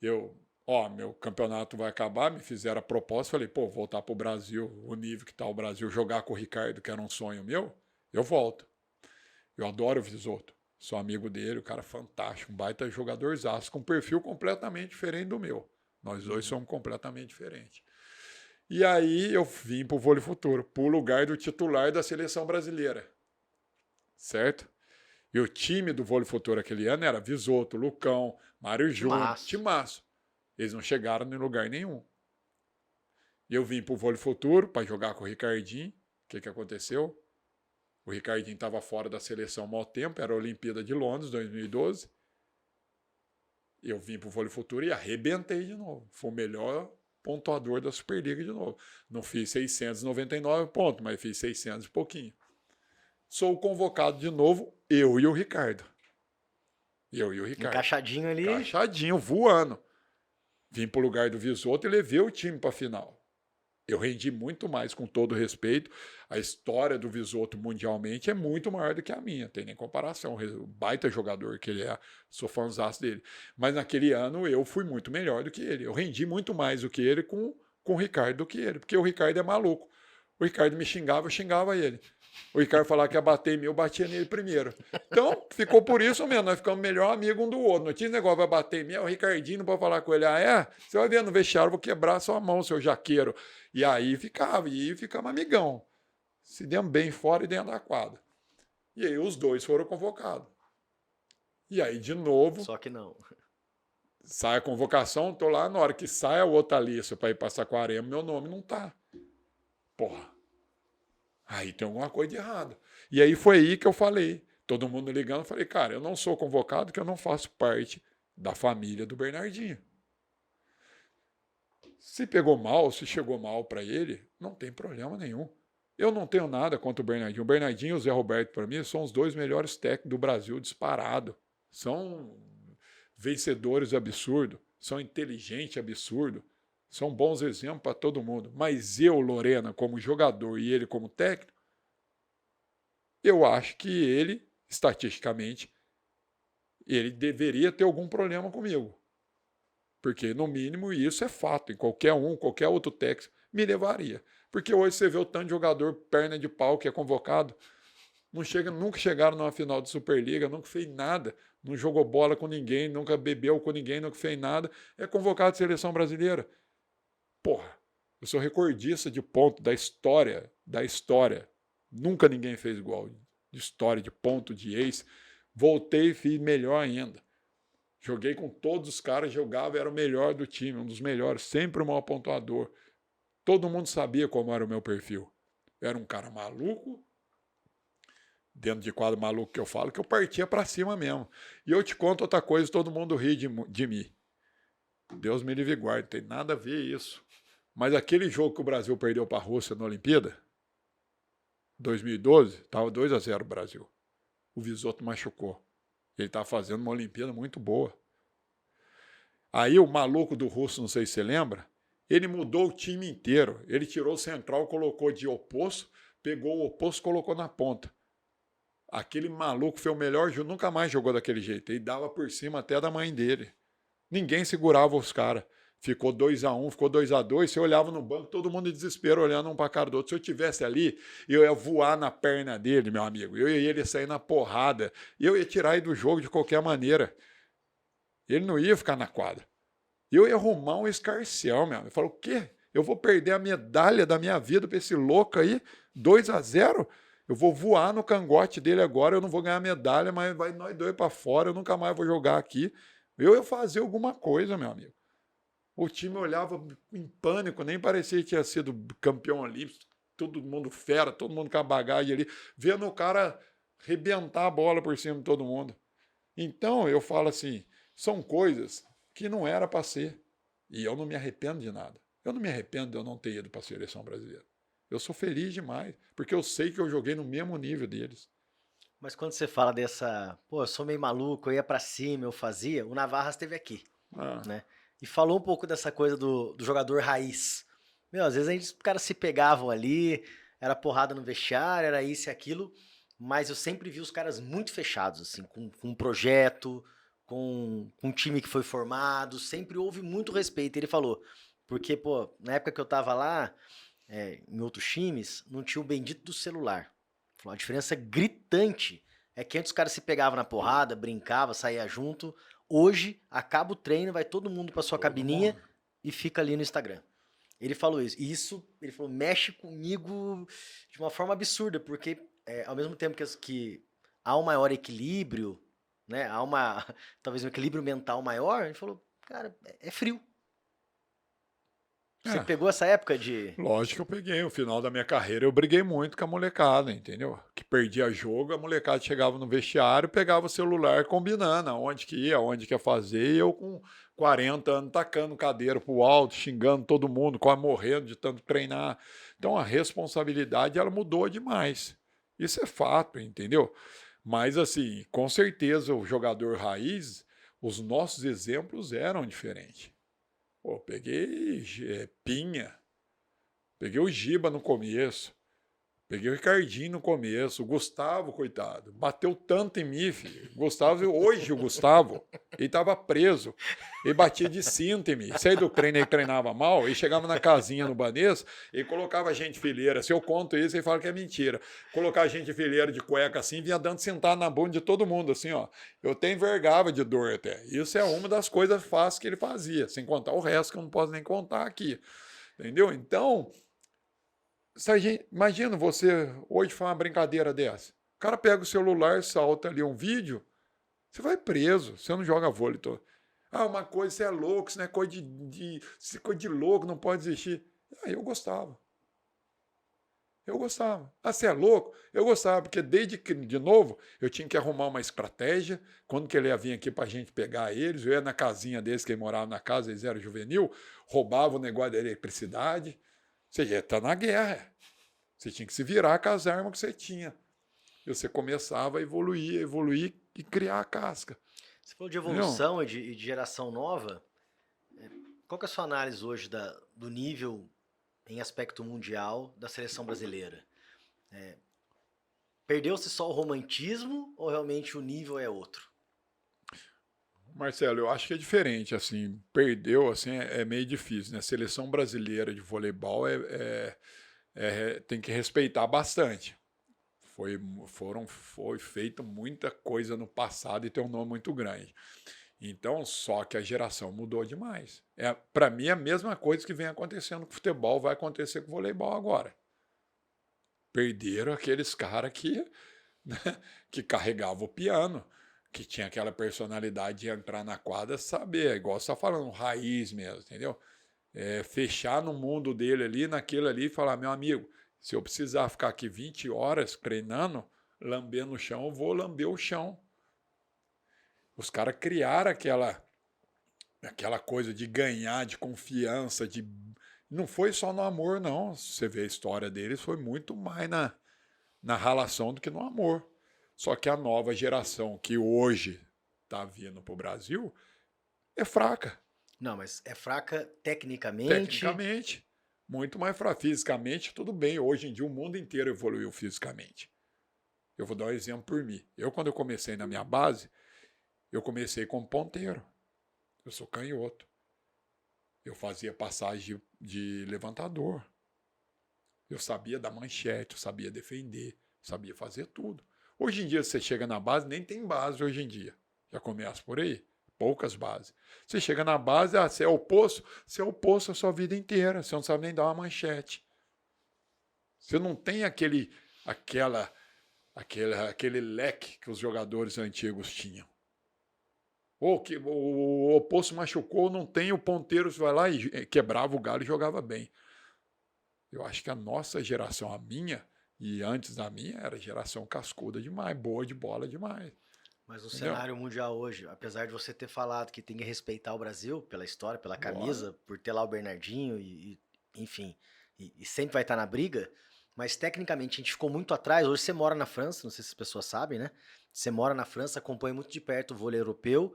Speaker 2: Meu campeonato vai acabar, me fizeram a proposta, falei, pô, voltar pro Brasil, o nível que tá o Brasil, jogar com o Ricardo, que era um sonho meu, eu volto. Eu adoro o Visoto, sou amigo dele, o cara fantástico, um baita jogadorzaço, com um perfil completamente diferente do meu. Nós dois somos completamente diferentes. E aí eu vim pro Vôlei Futuro, pro lugar do titular da seleção brasileira. Certo? E o time do Vôlei Futuro aquele ano era Visoto, Lucão, Mário Júnior, Timaço. Eles não chegaram em lugar nenhum. E eu vim pro Vôlei Futuro para jogar com o Ricardinho. O que aconteceu? O Ricardinho estava fora da seleção há muito tempo, era a Olimpíada de Londres, 2012. Eu vim pro Vôlei Futuro e arrebentei de novo. Foi o melhor pontuador da Superliga de novo. Não fiz 699 pontos, mas fiz 600 e pouquinho. Sou convocado de novo, eu e o Ricardo.
Speaker 1: Encaixadinho ali.
Speaker 2: Encaixadinho, voando. Vim pro lugar do Visoto e levei o time para a final. Eu rendi muito mais, com todo respeito. A história do Visoto mundialmente é muito maior do que a minha, tem nem comparação. O baita jogador que ele é, sou fãzaço dele. Mas naquele ano eu fui muito melhor do que ele. Eu rendi muito mais do que ele com o Ricardo do que ele, porque o Ricardo é maluco. O Ricardo me xingava, eu xingava ele. O Ricardo falava que ia bater em mim, eu batia nele primeiro. Então, ficou por isso mesmo, nós ficamos melhor amigo um do outro. Não tinha negócio, vai bater em mim, o Ricardinho não pode falar com ele. Ah, é? Você vai ver no vestiário, eu vou quebrar a sua mão, seu jaqueiro. E aí ficamos amigão. Se demos bem fora e dentro da quadra. E aí os dois foram convocados. E aí, de novo...
Speaker 1: Só que não.
Speaker 2: Sai a convocação, tô lá, na hora que sai a outra lista para ir para Saquarema, meu nome não tá. Porra. Aí tem alguma coisa de errado. E aí foi aí que eu falei. Todo mundo ligando, eu falei, cara, eu não sou convocado porque eu não faço parte da família do Bernardinho. Se pegou mal, se chegou mal para ele, não tem problema nenhum. Eu não tenho nada contra o Bernardinho. O Bernardinho e o Zé Roberto, para mim, são os dois melhores técnicos do Brasil disparado. São vencedores absurdos, são inteligentes absurdo. São bons exemplos para todo mundo. Mas eu, Lorena, como jogador e ele como técnico, eu acho que ele, estatisticamente, ele deveria ter algum problema comigo. Porque, no mínimo, isso é fato. Em qualquer outro técnico, me levaria. Porque hoje você vê o tanto de jogador perna de pau que é convocado, nunca chegaram numa final de Superliga, nunca fez nada, não jogou bola com ninguém, nunca bebeu com ninguém, nunca fez nada, é convocado de seleção brasileira. Porra, eu sou recordista de ponto da história. Nunca ninguém fez igual. De história, de ponto, de ex. Voltei e fiz melhor ainda. Joguei com todos os caras, jogava, era o melhor do time, um dos melhores, sempre o maior pontuador. Todo mundo sabia como era o meu perfil. Eu era um cara maluco, dentro de quadro maluco que eu falo, que eu partia para cima mesmo. E eu te conto outra coisa, todo mundo ri de mim. Deus me livre e guarde, não tem nada a ver isso. Mas aquele jogo que o Brasil perdeu para a Rússia na Olimpíada, 2012, estava 2-0 o Brasil. O Visoto machucou. Ele estava fazendo uma Olimpíada muito boa. Aí o maluco do russo, não sei se você lembra, ele mudou o time inteiro. Ele tirou o central, colocou de oposto, pegou o oposto e colocou na ponta. Aquele maluco foi o melhor jogo, nunca mais jogou daquele jeito. Ele dava por cima até da mãe dele. Ninguém segurava os caras. Ficou 2-1, ficou 2-2. Você olhava no banco, todo mundo em desespero, olhando um para a cara do outro. Se eu tivesse ali, eu ia voar na perna dele, meu amigo. Eu ia ele sair na porrada. E eu ia tirar ele do jogo de qualquer maneira. Ele não ia ficar na quadra. Eu ia arrumar um escarcéu, meu amigo. Eu falo, o quê? Eu vou perder a medalha da minha vida para esse louco aí? 2-0? Eu vou voar no cangote dele agora, eu não vou ganhar medalha, mas vai nós dois para fora, eu nunca mais vou jogar aqui. Eu ia fazer alguma coisa, meu amigo. O time olhava em pânico, nem parecia que tinha sido campeão olímpico, todo mundo fera, todo mundo com a bagagem ali, vendo o cara arrebentar a bola por cima de todo mundo. Então, eu falo assim, são coisas que não era para ser. E eu não me arrependo de nada. Eu não me arrependo de eu não ter ido para a seleção brasileira. Eu sou feliz demais, porque eu sei que eu joguei no mesmo nível deles.
Speaker 1: Mas quando você fala dessa, pô, eu sou meio maluco, eu ia pra cima, eu fazia, o Navarra esteve aqui,
Speaker 2: Ah,
Speaker 1: né? E falou um pouco dessa coisa do jogador raiz. Meu, às vezes os caras se pegavam ali, era porrada no vestiário, era isso e aquilo, mas eu sempre vi os caras muito fechados, assim, com um projeto, com um time que foi formado, sempre houve muito respeito. E ele falou, porque, pô, na época que eu tava lá, em outros times, não tinha o bendito do celular. Falou, a diferença gritante é que antes os caras se pegavam na porrada, brincava, saía junto. Hoje, acaba o treino, vai todo mundo pra sua
Speaker 2: todo
Speaker 1: cabininha
Speaker 2: mundo.
Speaker 1: e fica ali no Instagram. Ele falou isso. E isso, ele falou, mexe comigo de uma forma absurda, porque ao mesmo tempo que há um maior equilíbrio, né? Há talvez um equilíbrio mental maior, ele falou, cara, é frio. Você
Speaker 2: É,
Speaker 1: pegou essa época de.
Speaker 2: lógico que eu peguei. No final da minha carreira, eu briguei muito com a molecada, entendeu? Que perdia jogo, a molecada chegava no vestiário, pegava o celular combinando aonde que ia, aonde que ia fazer, e eu com 40 anos tacando cadeira pro alto, xingando todo mundo, quase morrendo de tanto treinar. Então a responsabilidade, ela mudou demais. Isso é fato, entendeu? Mas assim, com certeza o jogador raiz, os nossos exemplos eram diferentes. Pô, peguei Pinha, peguei o Giba no começo, peguei o Ricardinho no começo, o Gustavo, coitado, bateu tanto em mim, filho. Hoje o Gustavo, ele estava preso, ele batia de cinto em mim. Saí do treino, ele treinava mal, ele chegava na casinha no Banês, ele colocava a gente fileira. Se eu conto isso, ele fala que é mentira. Colocar a gente fileira de cueca assim, vinha dando sentar na bunda de todo mundo, assim, ó. Eu até envergava de dor até. Isso é uma das coisas fáceis que ele fazia, sem contar o resto que eu não posso nem contar aqui. Entendeu? Então, imagina você hoje fazer uma brincadeira dessa. O cara pega o celular, salta ali um vídeo, você vai preso, você não joga vôlei todo. Ah, uma coisa, você é louco, isso não é coisa isso é coisa de louco, não pode existir. Ah, eu gostava. Eu gostava. Ah, você é louco? Eu gostava, porque desde que, de novo, eu tinha que arrumar uma estratégia. Quando que ele ia vir aqui para a gente pegar eles, eu ia na casinha deles, que ele morava na casa, eles eram juvenil, roubava o negócio da eletricidade. Você ia estar na guerra. Você tinha que se virar com as armas que você tinha. E você começava a evoluir e criar a casca.
Speaker 1: Você falou de
Speaker 2: Entendeu?
Speaker 1: evolução e de geração nova. Qual que é a sua análise hoje do nível em aspecto mundial da seleção brasileira? Perdeu-se só o romantismo ou realmente o nível é outro?
Speaker 2: Marcelo, eu acho que é diferente, assim, perdeu, assim, é meio difícil, né? A seleção brasileira de voleibol tem que respeitar bastante. Foi feita muita coisa no passado e tem um nome muito grande. Então, só que a geração mudou demais. Para mim, é a mesma coisa que vem acontecendo com o futebol vai acontecer com o voleibol agora. Perderam aqueles caras né, que carregavam o piano, que tinha aquela personalidade de entrar na quadra, saber, igual você está falando, raiz mesmo, entendeu? Fechar no mundo dele ali, naquilo ali, e falar, meu amigo, se eu precisar ficar aqui 20 horas treinando, lamber no chão, eu vou lamber o chão. Os caras criaram aquela coisa de ganhar, de confiança, de... Não foi só no amor, não. Se você vê a história deles, foi muito mais na relação do que no amor. Só que a nova geração que hoje está vindo para o Brasil é fraca.
Speaker 1: Não, mas é fraca tecnicamente.
Speaker 2: Tecnicamente. Muito mais fraca. Fisicamente, tudo bem. Hoje em dia, o mundo inteiro evoluiu fisicamente. Eu vou dar um exemplo por mim. Quando eu comecei na minha base, eu comecei como ponteiro. Eu sou canhoto. Eu fazia passagem de levantador. Eu sabia dar manchete, eu sabia defender, sabia fazer tudo. Hoje em dia, você chega na base, nem tem base hoje em dia. Já começa por aí. Poucas bases. Você chega na base, você é o poço a sua vida inteira. Você não sabe nem dar uma manchete. Você não tem aquele leque que os jogadores antigos tinham. Ou que o oposto machucou, não tem, o ponteiro vai lá e quebrava o galho e jogava bem. Eu acho que a nossa geração, a minha, e antes da minha, era geração cascuda demais, boa de bola demais.
Speaker 1: Mas o cenário mundial hoje, apesar de você ter falado que tem que respeitar o Brasil pela história, pela camisa, por ter lá o Bernardinho enfim, e sempre vai estar na briga, mas tecnicamente a gente ficou muito atrás. Hoje você mora na França, não sei se as pessoas sabem, né? Você mora na França, acompanha muito de perto o vôlei europeu.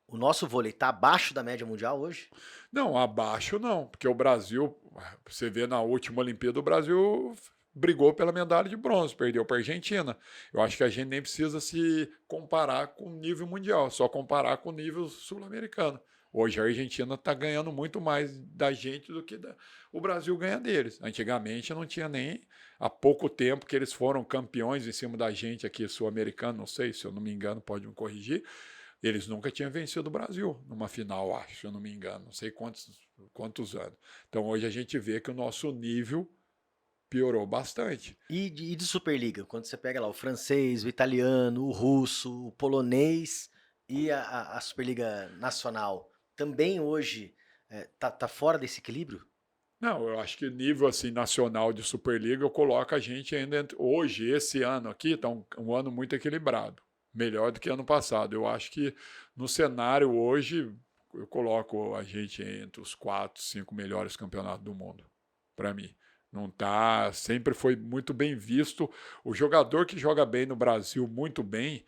Speaker 1: O nosso vôlei está abaixo da média mundial hoje?
Speaker 2: Não, abaixo não, porque o Brasil, você vê na última Olimpíada, o Brasil brigou pela medalha de bronze, perdeu para a Argentina. Eu acho que a gente nem precisa se comparar com o nível mundial, só comparar com o nível sul-americano. Hoje a Argentina está ganhando muito mais da gente do que o Brasil ganha deles. Antigamente não tinha nem... Há pouco tempo que eles foram campeões em cima da gente aqui, sul-americano, não sei, se eu não me engano, pode me corrigir. Eles nunca tinham vencido o Brasil numa final, acho, se eu não me engano. Não sei quantos anos. Então hoje a gente vê que o nosso nível piorou bastante.
Speaker 1: E de Superliga? Quando você pega lá o francês, o italiano, o russo, o polonês e a Superliga Nacional, também hoje tá fora desse equilíbrio?
Speaker 2: Não, eu acho que nível assim, nacional de Superliga, eu coloco a gente ainda... Hoje, esse ano aqui, está um ano muito equilibrado. Melhor do que ano passado. Eu acho que no cenário hoje, eu coloco a gente entre os 4, 5 melhores campeonatos do mundo, para mim. Não tá, sempre foi muito bem visto. O jogador que joga bem no Brasil, muito bem,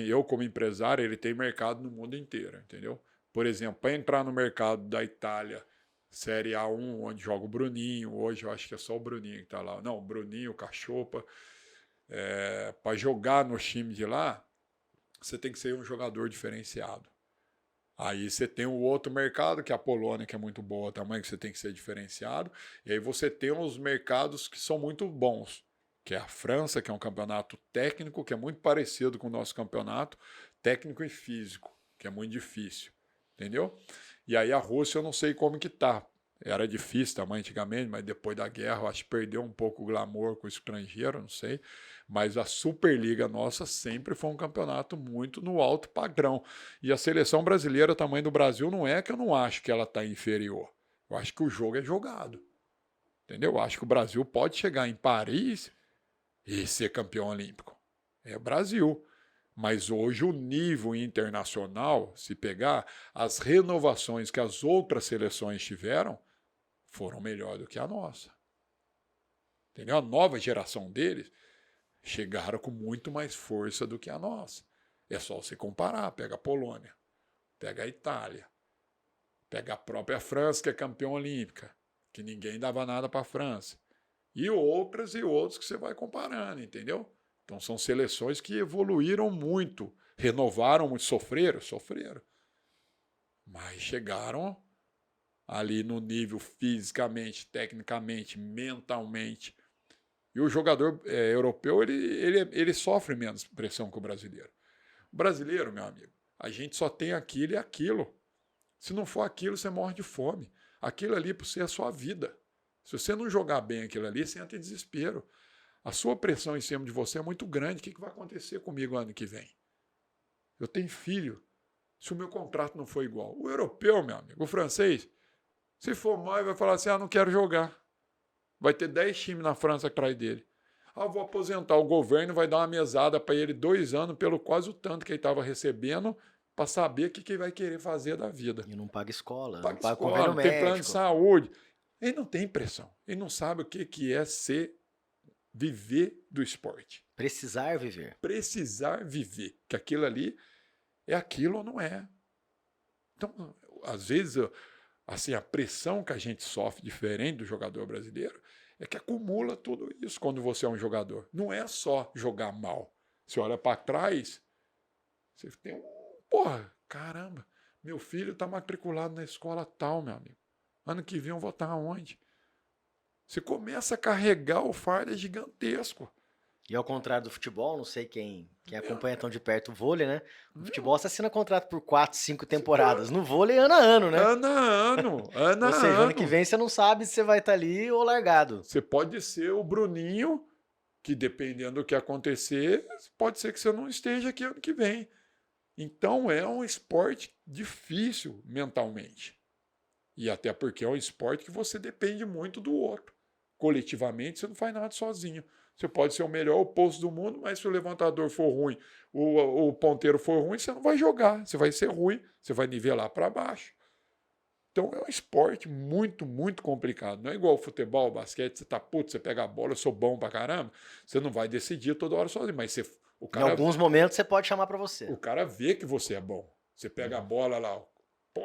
Speaker 2: eu como empresário, ele tem mercado no mundo inteiro, entendeu? Por exemplo, para entrar no mercado da Itália, Série A1, onde joga o Bruninho, hoje eu acho que é só o Bruninho que está lá. Não, o Bruninho, o Cachopa. Para jogar no time de lá, você tem que ser um jogador diferenciado. Aí você tem o outro mercado, que é a Polônia, que é muito boa também, que você tem que ser diferenciado. E aí você tem os mercados que são muito bons, que é a França, que é um campeonato técnico, que é muito parecido com o nosso campeonato, técnico e físico, que é muito difícil, entendeu? E aí a Rússia eu não sei como que tá. Era difícil também antigamente, mas depois da guerra eu acho que perdeu um pouco o glamour com o estrangeiro, não sei. Mas a Superliga nossa sempre foi um campeonato muito no alto padrão. E a seleção brasileira, o tamanho do Brasil, não é que eu não acho que ela está inferior. Eu acho que o jogo é jogado. Entendeu? Eu acho que o Brasil pode chegar em Paris e ser campeão olímpico. É o Brasil. Mas hoje o nível internacional, se pegar, as renovações que as outras seleções tiveram foram melhor do que a nossa. Entendeu? A nova geração deles chegaram com muito mais força do que a nossa. É só você comparar. Pega a Polônia, pega a Itália, pega a própria França, que é campeã olímpica, que ninguém dava nada para a França. E outras e outros que você vai comparando, entendeu? Então são seleções que evoluíram muito, renovaram muito, sofreram, mas chegaram ali no nível fisicamente, tecnicamente, mentalmente. E o jogador europeu, ele sofre menos pressão que o brasileiro. O brasileiro, meu amigo, a gente só tem aquilo e aquilo. Se não for aquilo, você morre de fome. Aquilo ali para você é a sua vida. Se você não jogar bem aquilo ali, você entra em desespero. A sua pressão em cima de você é muito grande. O que vai acontecer comigo ano que vem? Eu tenho filho. Se o meu contrato não for igual. O europeu, meu amigo, o francês, se for mal, ele vai falar assim, não quero jogar. Vai ter 10 times na França atrás dele. Ah, vou aposentar. O governo vai dar uma mesada para ele 2 anos pelo quase o tanto que ele estava recebendo para saber o que ele vai querer fazer da vida.
Speaker 1: E não paga escola,
Speaker 2: Paga
Speaker 1: não paga
Speaker 2: escola,
Speaker 1: convênio
Speaker 2: não tem plano de
Speaker 1: médico.
Speaker 2: saúde. Ele não tem pressão. Ele não sabe o que é viver do esporte.
Speaker 1: Precisar viver.
Speaker 2: Precisar viver. Que aquilo ali é aquilo ou não é. Então, às vezes, assim, a pressão que a gente sofre diferente do jogador brasileiro é que acumula tudo isso quando você é um jogador. Não é só jogar mal. Você olha para trás, você tem porra, caramba, meu filho está matriculado na escola tal, meu amigo. Ano que vem eu vou estar onde? Você começa a carregar o fardo é gigantesco.
Speaker 1: E ao contrário do futebol, não sei quem acompanha tão de perto o vôlei, né? No
Speaker 2: Meu,
Speaker 1: futebol você assina contrato por 4, 5 temporadas. No vôlei, ano a ano, né?
Speaker 2: ano a ano, ano
Speaker 1: Ou
Speaker 2: a
Speaker 1: seja, ano que
Speaker 2: ano.
Speaker 1: vem você não sabe se você vai estar ali ou largado.
Speaker 2: Você pode ser o Bruninho, que dependendo do que acontecer, pode ser que você não esteja aqui ano que vem. Então é um esporte difícil mentalmente. E até porque é um esporte que você depende muito do outro. Coletivamente você não faz nada sozinho. Você pode ser o melhor oposto do mundo, mas se o levantador for ruim, o ponteiro for ruim, você não vai jogar. Você vai ser ruim, você vai nivelar para baixo. Então é um esporte muito, muito complicado. Não é igual o futebol, o basquete, você tá puto, você pega a bola, eu sou bom pra caramba. Você não vai decidir toda hora sozinho, mas
Speaker 1: Em alguns momentos você pode chamar pra você.
Speaker 2: o cara vê que você é bom. Você pega a bola lá, pô,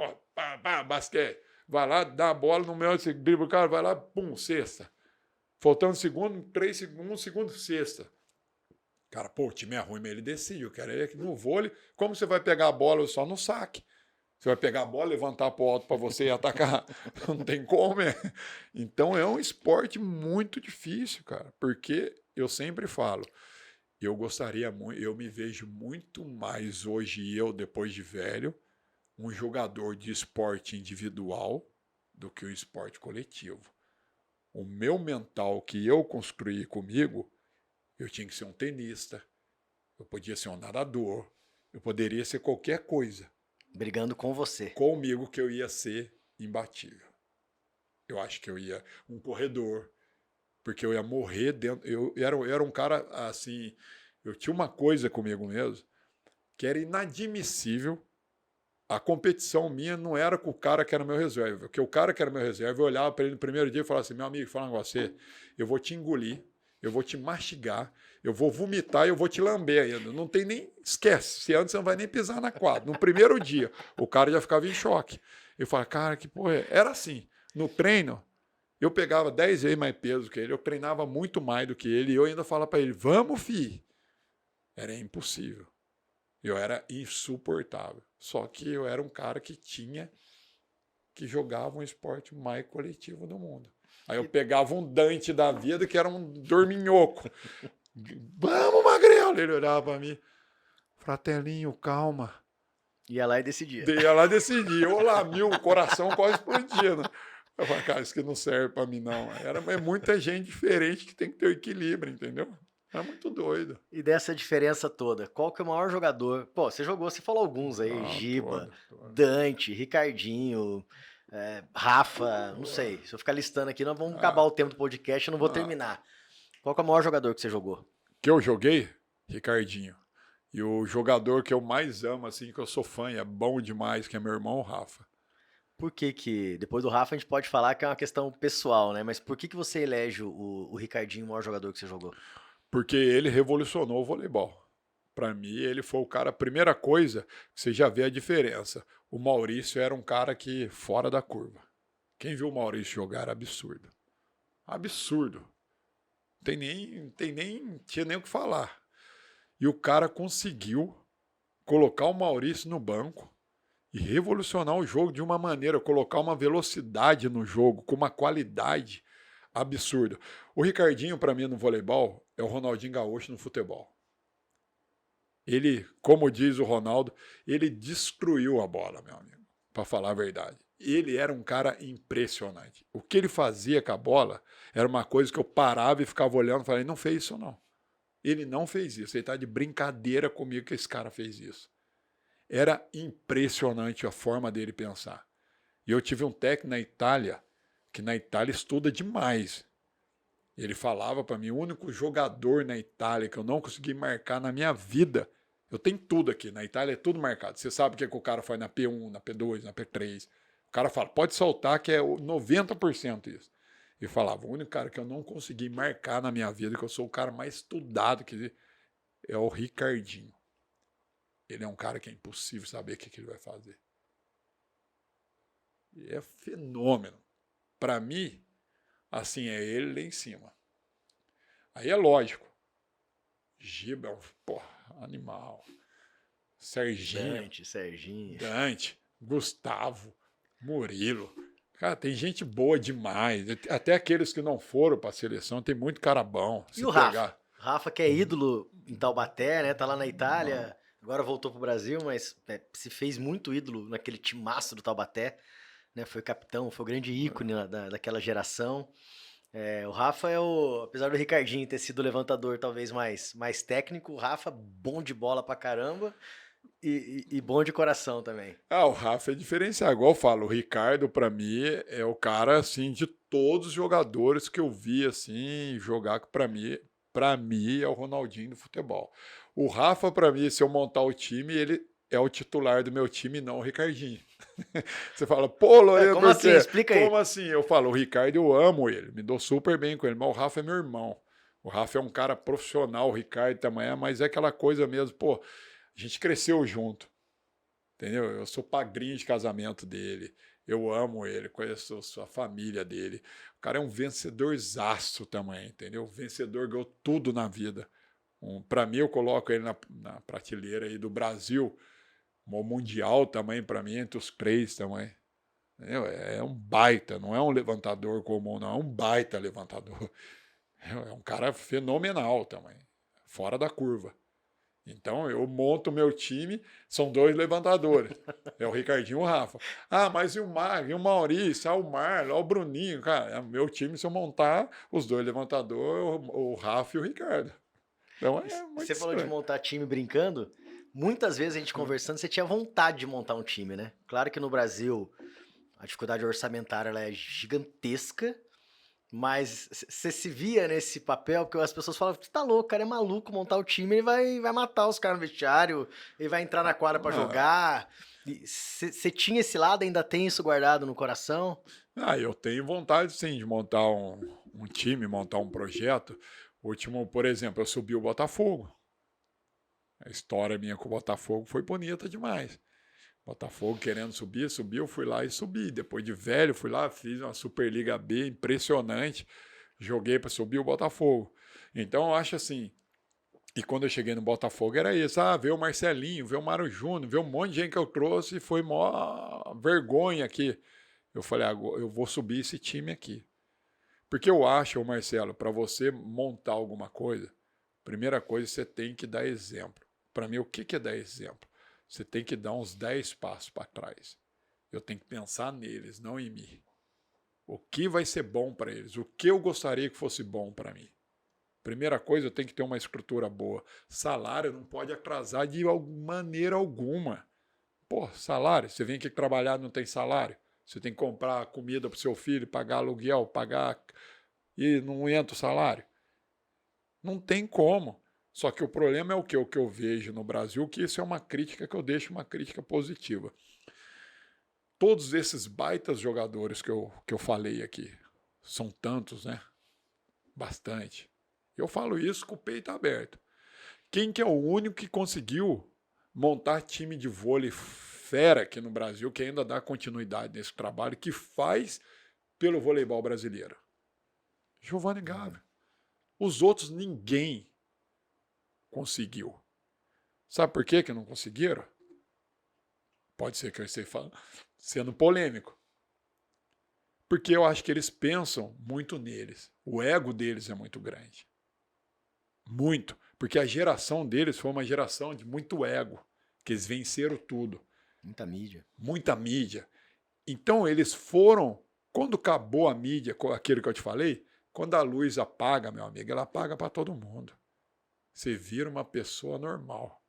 Speaker 2: basquete, vai lá, dá a bola no meio, você dribla o cara, vai lá, pum, cesta. Faltando segundo, 3 segundos, 1 segundo, cesta. Cara, pô, o time é ruim, mas ele decide. Eu quero ele aqui no vôlei. Como você vai pegar a bola só no saque? Você vai pegar a bola, levantar para o alto para você e atacar? Não tem como, é. Então é um esporte muito difícil, cara. Porque eu sempre falo, eu gostaria muito, eu me vejo muito mais hoje, eu, depois de velho, um jogador de esporte individual do que um esporte coletivo. O meu mental que eu construí comigo, eu tinha que ser um tenista, eu podia ser um nadador, eu poderia ser qualquer coisa.
Speaker 1: Brigando com você.
Speaker 2: Comigo que eu ia ser imbatível. Eu acho que eu ia um corredor, porque eu ia morrer dentro. Eu era um cara assim, eu tinha uma coisa comigo mesmo, que era inadmissível. A competição minha não era com o cara que era meu reserva, porque o cara que era meu reserva, eu olhava para ele no primeiro dia e falava assim, meu amigo, fala um negócio, você, eu vou te engolir, eu vou te mastigar, eu vou vomitar e eu vou te lamber ainda. Não tem nem... Esquece, se antes você não vai nem pisar na quadra. No primeiro dia, o cara já ficava em choque. Eu falava, cara, que porra é? Era assim, no treino, eu pegava 10 vezes mais peso que ele, eu treinava muito mais do que ele, e eu ainda falava para ele, vamos, fi. Era impossível. Eu era insuportável. Só que eu era um cara que jogava um esporte mais coletivo do mundo. Aí eu pegava um Dante da vida, que era um dorminhoco. Vamos, Magrelo! Ele olhava pra mim. Fratelinho, calma.
Speaker 1: Ia lá e decidia.
Speaker 2: Ia lá decidir. Olá, o coração quase explodindo. Eu falei, cara, isso aqui não serve pra mim, não. É muita gente diferente que tem que ter equilíbrio, entendeu? É muito doido.
Speaker 1: E dessa diferença toda, qual que é o maior jogador? Pô, você jogou, você falou alguns aí, Giba,
Speaker 2: Todo.
Speaker 1: Dante, Ricardinho, Rafa, não sei. Se eu ficar listando aqui, nós vamos acabar o tempo do podcast, eu não vou terminar. Qual que é o maior jogador que você jogou?
Speaker 2: Que eu joguei? Ricardinho. E o jogador que eu mais amo, assim, que eu sou fã e é bom demais, que é meu irmão, o Rafa.
Speaker 1: Por que depois do Rafa a gente pode falar que é uma questão pessoal, né? Mas por que você elege o Ricardinho o maior jogador que você jogou?
Speaker 2: Porque ele revolucionou o voleibol. Para mim, ele foi o cara, a primeira coisa, você já vê a diferença. O Maurício era um cara que fora da curva. Quem viu o Maurício jogar era absurdo. Absurdo. Tinha nem o que falar. E o cara conseguiu colocar o Maurício no banco e revolucionar o jogo de uma maneira, colocar uma velocidade no jogo, com uma qualidade absurda. O Ricardinho, para mim, no voleibol, é o Ronaldinho Gaúcho no futebol. Ele, como diz o Ronaldo, ele destruiu a bola, meu amigo, para falar a verdade. Ele era um cara impressionante. O que ele fazia com a bola era uma coisa que eu parava e ficava olhando e falei, não fez isso não. Ele não fez isso, ele está de brincadeira comigo que esse cara fez isso. Era impressionante a forma dele pensar. E eu tive um técnico na Itália, que na Itália estuda demais. Ele falava para mim, o único jogador na Itália que eu não consegui marcar na minha vida. Eu tenho tudo aqui, na Itália é tudo marcado. Você sabe o que o cara faz na P1, na P2, na P3. O cara fala, pode soltar que é 90% isso. E falava, o único cara que eu não consegui marcar na minha vida, que eu sou o cara mais estudado, que é o Ricardinho. Ele é um cara que é impossível saber o que ele vai fazer. E é fenômeno. Para mim, assim, é ele lá em cima. Aí é lógico. Giba é um animal.
Speaker 1: Serginho.
Speaker 2: Dante, Gustavo, Murilo. Cara, tem gente boa demais. Até aqueles que não foram para a seleção, tem muito cara bom.
Speaker 1: E o Rafa? Rafa que é ídolo em Taubaté, né? Tá lá na Itália, agora voltou pro Brasil, mas se fez muito ídolo naquele timaço do Taubaté, né? Foi capitão, foi o grande ícone daquela geração. O Rafa apesar do Ricardinho ter sido o levantador talvez mais técnico, o Rafa bom de bola pra caramba e bom de coração também.
Speaker 2: O Rafa é diferenciado. Igual eu falo, o Ricardo, pra mim, é o cara, assim, de todos os jogadores que eu vi, assim, jogar, que pra mim é o Ronaldinho do futebol. O Rafa, pra mim, se eu montar o time, ele é o titular do meu time, não o Ricardinho. Você fala, pô, Lorena,
Speaker 1: como assim? Explica aí.
Speaker 2: Como assim? Eu falo, o Ricardo, eu amo ele, me dou super bem com ele, mas o Rafa é meu irmão. O Rafa é um cara profissional, o Ricardo também mas é aquela coisa mesmo, pô, a gente cresceu junto, entendeu? Eu sou padrinho de casamento dele, eu amo ele, conheço a família dele. O cara é um vencedorzaço também, entendeu? Vencedor, ganhou tudo na vida. Para mim, eu coloco ele na prateleira aí do Brasil, o Mundial também, para mim, entre os três também. Entendeu? É um baita, não é um levantador comum, não, é um baita levantador. É um cara fenomenal também, fora da curva. Então, eu monto o meu time, são 2 levantadores. É o Ricardinho e o Rafa. Mas e o Mag, e o Maurício, o Marlon, o Bruninho? Cara, é meu time, se eu montar os 2 levantadores, o Rafa e o Ricardo. Então, é muito
Speaker 1: Você falou de montar time brincando. Muitas vezes a gente conversando, você tinha vontade de montar um time, né? Claro que no Brasil a dificuldade orçamentária ela é gigantesca, mas você se via nesse papel, porque as pessoas falam, você tá louco, o cara é maluco montar o time, ele vai matar os caras no vestiário, ele vai entrar na quadra pra jogar. Você tinha esse lado, ainda tem isso guardado no coração?
Speaker 2: Eu tenho vontade sim de montar um time, montar um projeto. O último, por exemplo, eu subi o Botafogo. A história minha com o Botafogo foi bonita demais. Botafogo querendo subir, subiu, fui lá e subi. Depois de velho, fui lá, fiz uma Superliga B impressionante. Joguei para subir o Botafogo. Então, eu acho assim. E quando eu cheguei no Botafogo era isso. Ver o Marcelinho, ver o Mário Júnior, ver um monte de gente que eu trouxe. E foi mó vergonha aqui. Eu falei, agora eu vou subir esse time aqui. Porque eu acho, Marcelo, para você montar alguma coisa, primeira coisa, você tem que dar exemplo. Para mim, o que é dar exemplo? Você tem que dar uns 10 passos para trás. Eu tenho que pensar neles, não em mim. O que vai ser bom para eles? O que eu gostaria que fosse bom para mim? Primeira coisa, eu tenho que ter uma estrutura boa. Salário não pode atrasar de maneira alguma. Salário, você vem aqui trabalhar e não tem salário. Você tem que comprar comida para o seu filho, pagar aluguel, pagar e não entra o salário. Não tem como. Só que o problema é o que eu vejo no Brasil, que isso é uma crítica que eu deixo uma crítica positiva. Todos esses baitas jogadores que eu falei aqui, são tantos, né? Bastante. Eu falo isso com o peito aberto. Quem que é o único que conseguiu montar time de vôlei fera aqui no Brasil, que ainda dá continuidade nesse trabalho, que faz pelo voleibol brasileiro? Giovanni Gávea. Os outros ninguém conseguiu. Sabe por que não conseguiram? Pode ser que eu esteja sendo polêmico. Porque eu acho que eles pensam muito neles. O ego deles é muito grande. Muito. Porque a geração deles foi uma geração de muito ego. Que eles venceram tudo.
Speaker 1: Muita mídia.
Speaker 2: Muita mídia. Então eles foram... Quando acabou a mídia, aquilo que eu te falei, quando a luz apaga, meu amigo, ela apaga para todo mundo. Você vira uma pessoa normal.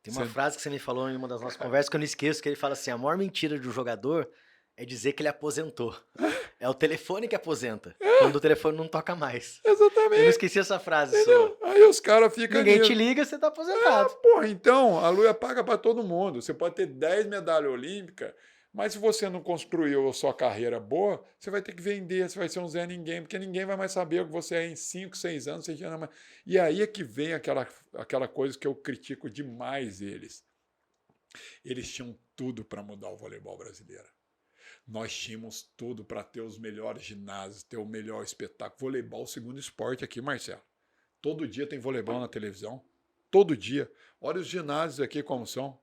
Speaker 1: Tem uma frase que você me falou em uma das nossas conversas que eu não esqueço, que ele fala assim, a maior mentira de um jogador é dizer que ele aposentou. É o telefone que aposenta. Quando o telefone não toca mais. Eu não
Speaker 2: Exatamente,
Speaker 1: esqueci essa frase
Speaker 2: entendeu?
Speaker 1: sua.
Speaker 2: Aí os caras ficam
Speaker 1: Ninguém te
Speaker 2: nisso.
Speaker 1: liga, você tá aposentado.
Speaker 2: Porra, então, a lua paga para todo mundo. Você pode ter 10 medalhas olímpicas, mas se você não construiu a sua carreira boa, você vai ter que vender, você vai ser um Zé Ninguém, porque ninguém vai mais saber o que você é em 5, 6 anos. Você já não é mais... E aí é que vem aquela coisa que eu critico demais eles. Eles tinham tudo para mudar o voleibol brasileiro. Nós tínhamos tudo para ter os melhores ginásios, ter o melhor espetáculo. Voleibol, segundo esporte aqui, Marcelo. Todo dia tem voleibol na televisão. Todo dia. Olha os ginásios aqui como são.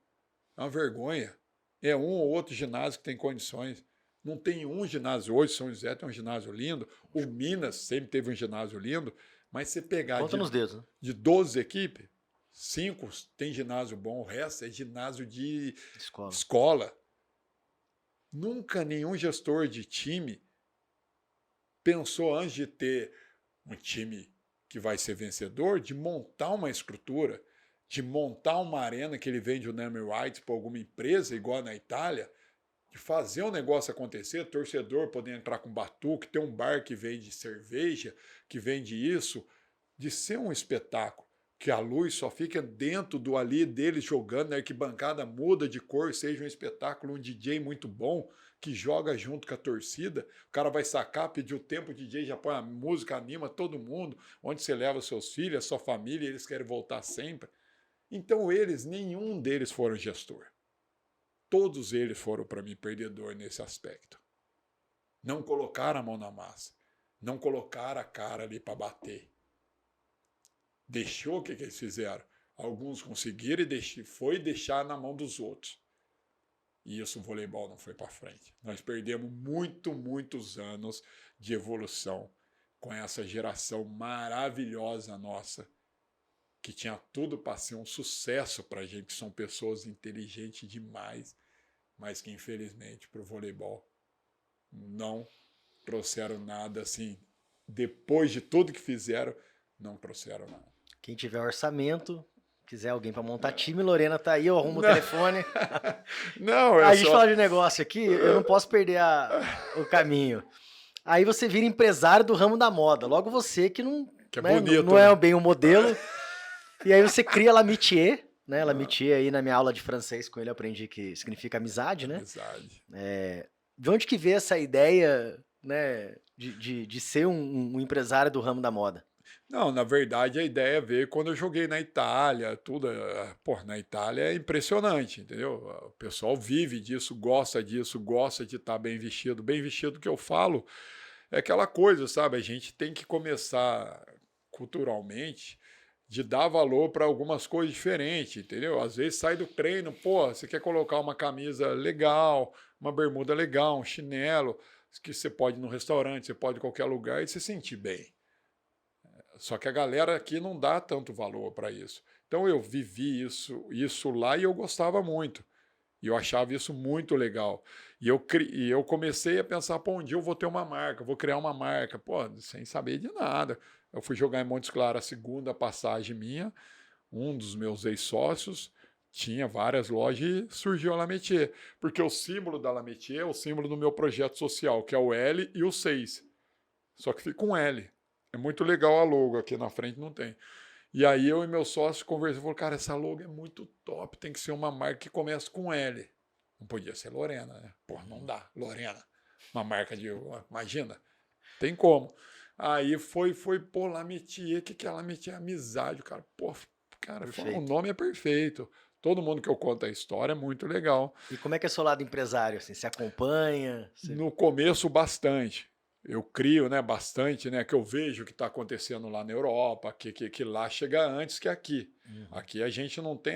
Speaker 2: É uma vergonha. É um ou outro ginásio que tem condições. Não tem um ginásio hoje. São José tem um ginásio lindo. O Minas sempre teve um ginásio lindo. Mas você pegar
Speaker 1: Conta nos dedos, né?
Speaker 2: de 12 equipes, 5 tem ginásio bom. O resto é ginásio de escola. Nunca nenhum gestor de time pensou, antes de ter um time que vai ser vencedor, de montar uma estrutura, de montar uma arena que ele vende o name rights para alguma empresa, igual na Itália, de fazer o negócio acontecer, torcedor poder entrar com batuque, ter um bar que vende cerveja, que vende isso, de ser um espetáculo, que a luz só fica dentro do ali deles jogando, na arquibancada muda de cor, seja um espetáculo, um DJ muito bom, que joga junto com a torcida, o cara vai sacar, pedir o tempo, o DJ já põe a música, anima todo mundo, onde você leva seus filhos, a sua família, eles querem voltar sempre. Então nenhum deles foram gestor. Todos eles foram, para mim, perdedor nesse aspecto. Não colocaram a mão na massa, não colocaram a cara ali para bater. Deixou o que eles fizeram? Alguns conseguiram e foi deixar na mão dos outros. E isso o voleibol não foi para frente. Nós perdemos muitos anos de evolução com essa geração maravilhosa nossa, que tinha tudo para ser um sucesso para a gente, que são pessoas inteligentes demais, mas que infelizmente para o voleibol não trouxeram nada assim. Depois de tudo que fizeram, não trouxeram nada.
Speaker 1: Quem tiver orçamento, quiser alguém para montar time, Lorena tá aí, eu arrumo o telefone.
Speaker 2: Não,
Speaker 1: a gente fala de negócio aqui, eu não posso perder o caminho. Aí você vira empresário do ramo da moda. Logo você que não,
Speaker 2: que é
Speaker 1: né,
Speaker 2: bonito,
Speaker 1: não é bem um modelo. E aí você cria L'Amitié, né? L'Amitié aí na minha aula de francês com ele eu aprendi que significa amizade, né?
Speaker 2: Amizade.
Speaker 1: De onde que veio essa ideia, né, de ser um empresário do ramo da moda?
Speaker 2: Não, na verdade a ideia veio quando eu joguei na Itália, tudo. Pô, na Itália é impressionante, entendeu? O pessoal vive disso, gosta de estar bem vestido. Bem vestido que eu falo é aquela coisa, sabe? A gente tem que começar culturalmente de dar valor para algumas coisas diferentes, entendeu? Às vezes sai do treino, pô, você quer colocar uma camisa legal, uma bermuda legal, um chinelo, que você pode ir no restaurante, você pode ir em qualquer lugar e se sentir bem. Só que a galera aqui não dá tanto valor para isso. Então eu vivi isso lá e eu gostava muito. E eu achava isso muito legal. E eu comecei a pensar, pô, um dia eu vou ter uma marca, vou criar uma marca. Pô, sem saber de nada. Eu fui jogar em Montes Claros, a segunda passagem minha, um dos meus ex-sócios tinha várias lojas e surgiu a L'Amitié. Porque o símbolo da L'Amitié é o símbolo do meu projeto social, que é o L e o 6. Só que fica um L. É muito legal a logo, aqui na frente não tem. E aí eu e meu sócio conversamos, falou, cara, essa logo é muito top, tem que ser uma marca que começa com L. Não podia ser Lorena, né? Pô, não dá, Lorena. Uma marca de, imagina, tem como. Aí foi pô, L'Amitié, o que é L'Amitié? Amizade, cara. Pô, cara, o nome é perfeito. Todo mundo que eu conto a história é muito legal.
Speaker 1: E como é que é o seu lado empresário, assim? Você acompanha?
Speaker 2: No começo, bastante. Eu crio, né, bastante, né, que eu vejo o que está acontecendo lá na Europa, que lá chega antes que aqui.
Speaker 1: Uhum.
Speaker 2: Aqui a gente não tem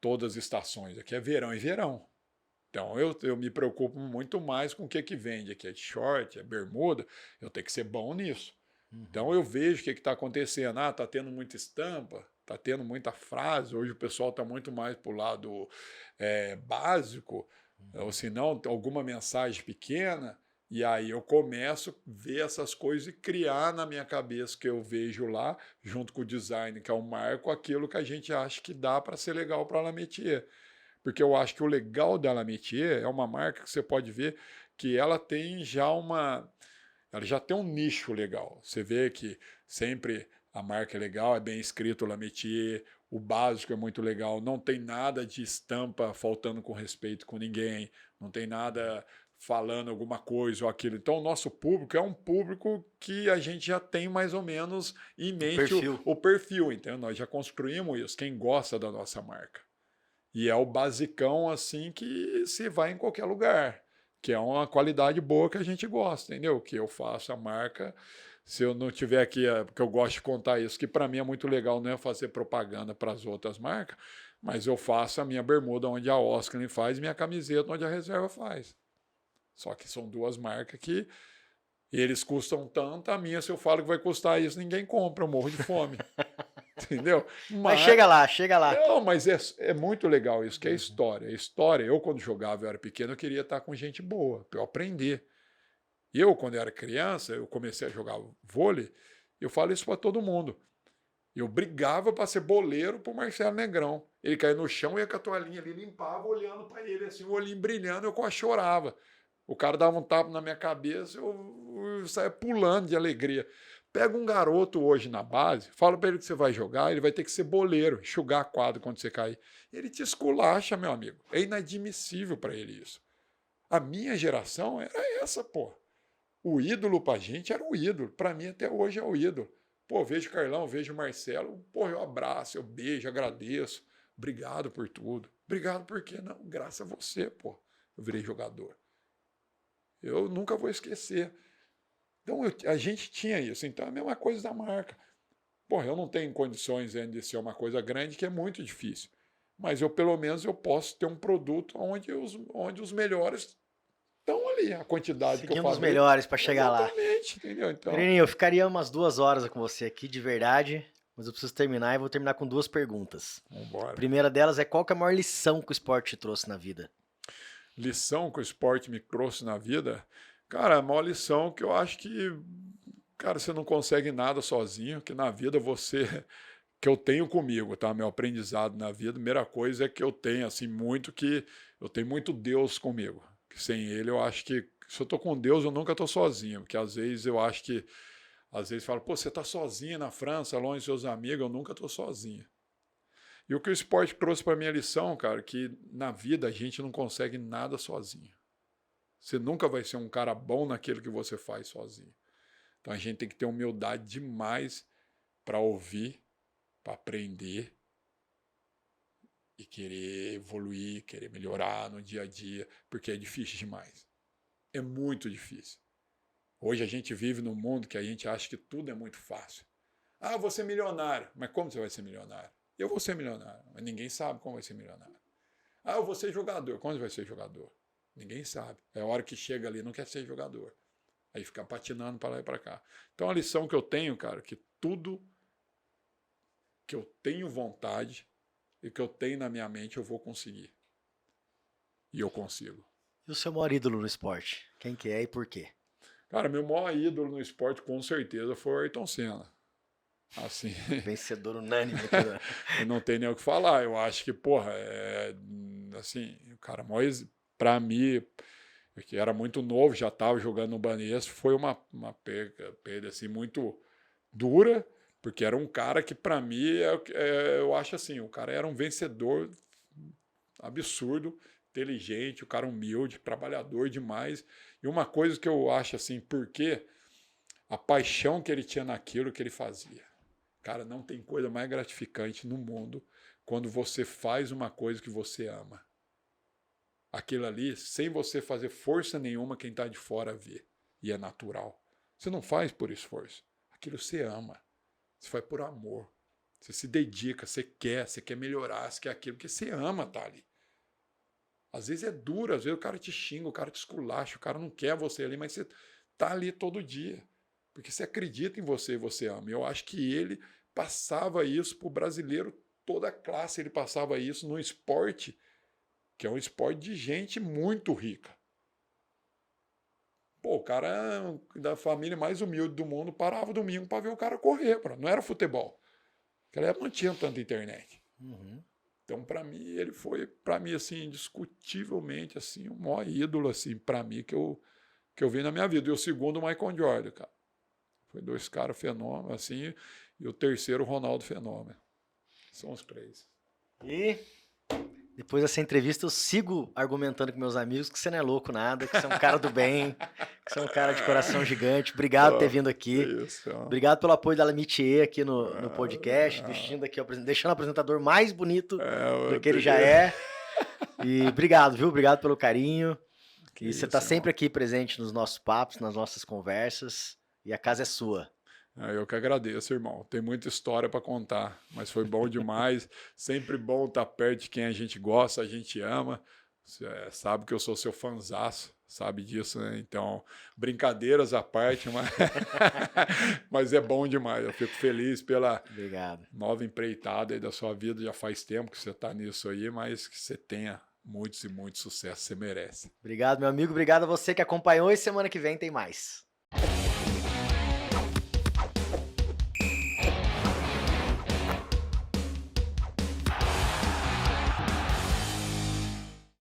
Speaker 2: todas as estações, aqui é verão e verão. Então eu me preocupo muito mais com o que vende. Aqui é short, é bermuda, eu tenho que ser bom nisso.
Speaker 1: Uhum.
Speaker 2: Então eu vejo o que está acontecendo. Tá tendo muita estampa, tá tendo muita frase, hoje o pessoal está muito mais para o lado básico, ou se não, alguma mensagem pequena. E aí eu começo a ver essas coisas e criar na minha cabeça que eu vejo lá, junto com o design, que é o marco, aquilo que a gente acha que dá para ser legal para a L'Amitié. Porque eu acho que o legal da L'Amitié é uma marca que você pode ver que ela já tem um nicho legal. Você vê que sempre a marca é legal, é bem escrito La Métier, o básico é muito legal, não tem nada de estampa faltando com respeito com ninguém, não tem nada falando alguma coisa ou aquilo. Então, o nosso público é um público que a gente já tem mais ou menos em
Speaker 1: O
Speaker 2: mente
Speaker 1: perfil.
Speaker 2: o perfil, então nós já construímos isso, quem gosta da nossa marca. E é o basicão assim que se vai em qualquer lugar, que é uma qualidade boa que a gente gosta, entendeu? Que eu faço a marca, se eu não tiver aqui, porque eu gosto de contar isso, que para mim é muito legal, não é fazer propaganda para as outras marcas, mas eu faço a minha bermuda onde a Oscar faz, minha camiseta onde a Reserva faz. Só que são duas marcas que eles custam tanto, a minha, se eu falo que vai custar isso, ninguém compra, eu morro de fome. Entendeu?
Speaker 1: Mas chega lá, chega lá.
Speaker 2: Não, mas é muito legal isso, que é
Speaker 1: Uhum.
Speaker 2: história. História, eu quando jogava, eu era pequeno, eu queria estar com gente boa, para eu aprender. Eu, quando eu era criança, eu comecei a jogar vôlei, eu falo isso para todo mundo. Eu brigava para ser boleiro pro Marcelo Negrão. Ele caía no chão, ia com a toalhinha ali, limpava, olhando para ele, assim, o olhinho brilhando, eu quase chorava. O cara dava um tapa na minha cabeça, eu saía pulando de alegria. Pega um garoto hoje na base, fala para ele que você vai jogar, ele vai ter que ser boleiro, enxugar a quadra quando você cair. Ele te esculacha, meu amigo. É inadmissível para ele isso. A minha geração era essa, pô. O ídolo pra gente era o ídolo. Pra mim até hoje é o ídolo. Pô, vejo o Carlão, vejo o Marcelo, pô, eu abraço, eu beijo, agradeço. Obrigado por tudo. Obrigado por quê? Não, graças a você, pô. Eu virei jogador. Eu nunca vou esquecer. Então a gente tinha isso. Então é a mesma coisa da marca. Pô, eu não tenho condições ainda de ser uma coisa grande, que é muito difícil. Mas eu, pelo menos, eu posso ter um produto onde os melhores estão ali. A quantidade que eu
Speaker 1: Seguindo os
Speaker 2: fabrico.
Speaker 1: melhores para chegar lá.
Speaker 2: Exatamente, entendeu? Então,
Speaker 1: Pereirinho, eu ficaria umas 2 horas com você aqui, de verdade, mas eu preciso terminar e vou terminar com 2 perguntas.
Speaker 2: vamos
Speaker 1: A
Speaker 2: embora.
Speaker 1: primeira delas é qual que é a maior lição que o esporte te trouxe na vida?
Speaker 2: Lição que o esporte me trouxe na vida, cara, a maior lição que eu acho que, cara, você não consegue nada sozinho, que na vida você, que eu tenho comigo, tá? Meu aprendizado na vida, a primeira coisa é que eu tenho, assim, eu tenho muito Deus comigo, que sem ele eu acho que, se eu tô com Deus, eu nunca tô sozinho, porque às vezes eu acho que, às vezes fala, pô, você tá sozinho na França, longe dos seus amigos, eu nunca tô sozinho. E o que o esporte trouxe para minha lição, cara, que na vida a gente não consegue nada sozinho. Você nunca vai ser um cara bom naquilo que você faz sozinho. Então a gente tem que ter humildade demais para ouvir, para aprender e querer evoluir, querer melhorar no dia a dia, porque é difícil demais. É muito difícil. Hoje a gente vive num mundo que a gente acha que tudo é muito fácil. Ah, eu vou ser milionário. Mas como você vai ser milionário? Eu vou ser milionário, mas ninguém sabe como vai ser milionário. Ah, eu vou ser jogador. Como você vai ser jogador? Ninguém sabe. É a hora que chega ali, não quer ser jogador. Aí fica patinando para lá e para cá. Então a lição que eu tenho, cara, que tudo que eu tenho vontade e que eu tenho na minha mente eu vou conseguir. E eu consigo.
Speaker 1: E o seu maior ídolo no esporte? Quem que é e por quê?
Speaker 2: Cara, meu maior ídolo no esporte com certeza foi o Ayrton Senna. Assim,
Speaker 1: Vencedor unânime aqui, né?
Speaker 2: eu não tenho nem o que falar. Eu acho que, porra, assim, o cara mais, pra mim, que era muito novo, já estava jogando no Banespa, foi uma perda assim, muito dura, porque era um cara que, pra mim, eu acho assim, o cara era um vencedor absurdo, inteligente, o cara humilde, trabalhador demais. E uma coisa que eu acho assim, porque a paixão que ele tinha naquilo que ele fazia. Cara, não tem coisa mais gratificante no mundo quando você faz uma coisa que você ama. Aquilo ali, sem você fazer força nenhuma, quem está de fora vê. E é natural. Você não faz por esforço. Aquilo você ama. Você faz por amor. Você se dedica, você quer melhorar, você quer aquilo, porque você ama estar ali. Às vezes é duro, às vezes o cara te xinga, o cara te esculacha, o cara não quer você ali, mas você está ali todo dia. Porque você acredita em você e você ama. Eu acho que ele passava isso para o brasileiro, toda a classe, ele passava isso no esporte, que é um esporte de gente muito rica. Pô, o cara da família mais humilde do mundo parava domingo para ver o cara correr, não era futebol. Naquela época não tinha tanta internet.
Speaker 1: Uhum.
Speaker 2: Então, para mim, ele foi, para mim, assim, indiscutivelmente, assim, o maior ídolo, assim, para mim, que eu vi na minha vida. E o segundo, o Michael Jordan, cara. Foi 2 caras fenômenos, assim, e o terceiro, o Ronaldo Fenômeno. São os 3.
Speaker 1: E depois dessa entrevista eu sigo argumentando com meus amigos que você não é louco nada, que você é um cara do bem, que você é um cara de coração gigante. Obrigado por ter vindo aqui.
Speaker 2: Isso,
Speaker 1: Obrigado pelo apoio da Lamitier aqui no podcast, deixando o apresentador mais bonito do que ele já é. E obrigado, viu? Obrigado pelo carinho. E você está sempre aqui presente nos nossos papos, nas nossas conversas. E a casa é sua.
Speaker 2: Eu que agradeço, irmão. Tem muita história para contar, mas foi bom demais. Sempre bom estar perto de quem a gente gosta, a gente ama. Você sabe que eu sou seu fanzaço, sabe disso, né? Então, brincadeiras à parte, mas é bom demais. Eu fico feliz pela nova empreitada aí da sua vida. Já faz tempo que você está nisso aí, mas que você tenha muitos e muitos sucessos, você merece.
Speaker 1: Obrigado, meu amigo. Obrigado a você que acompanhou e semana que vem tem mais.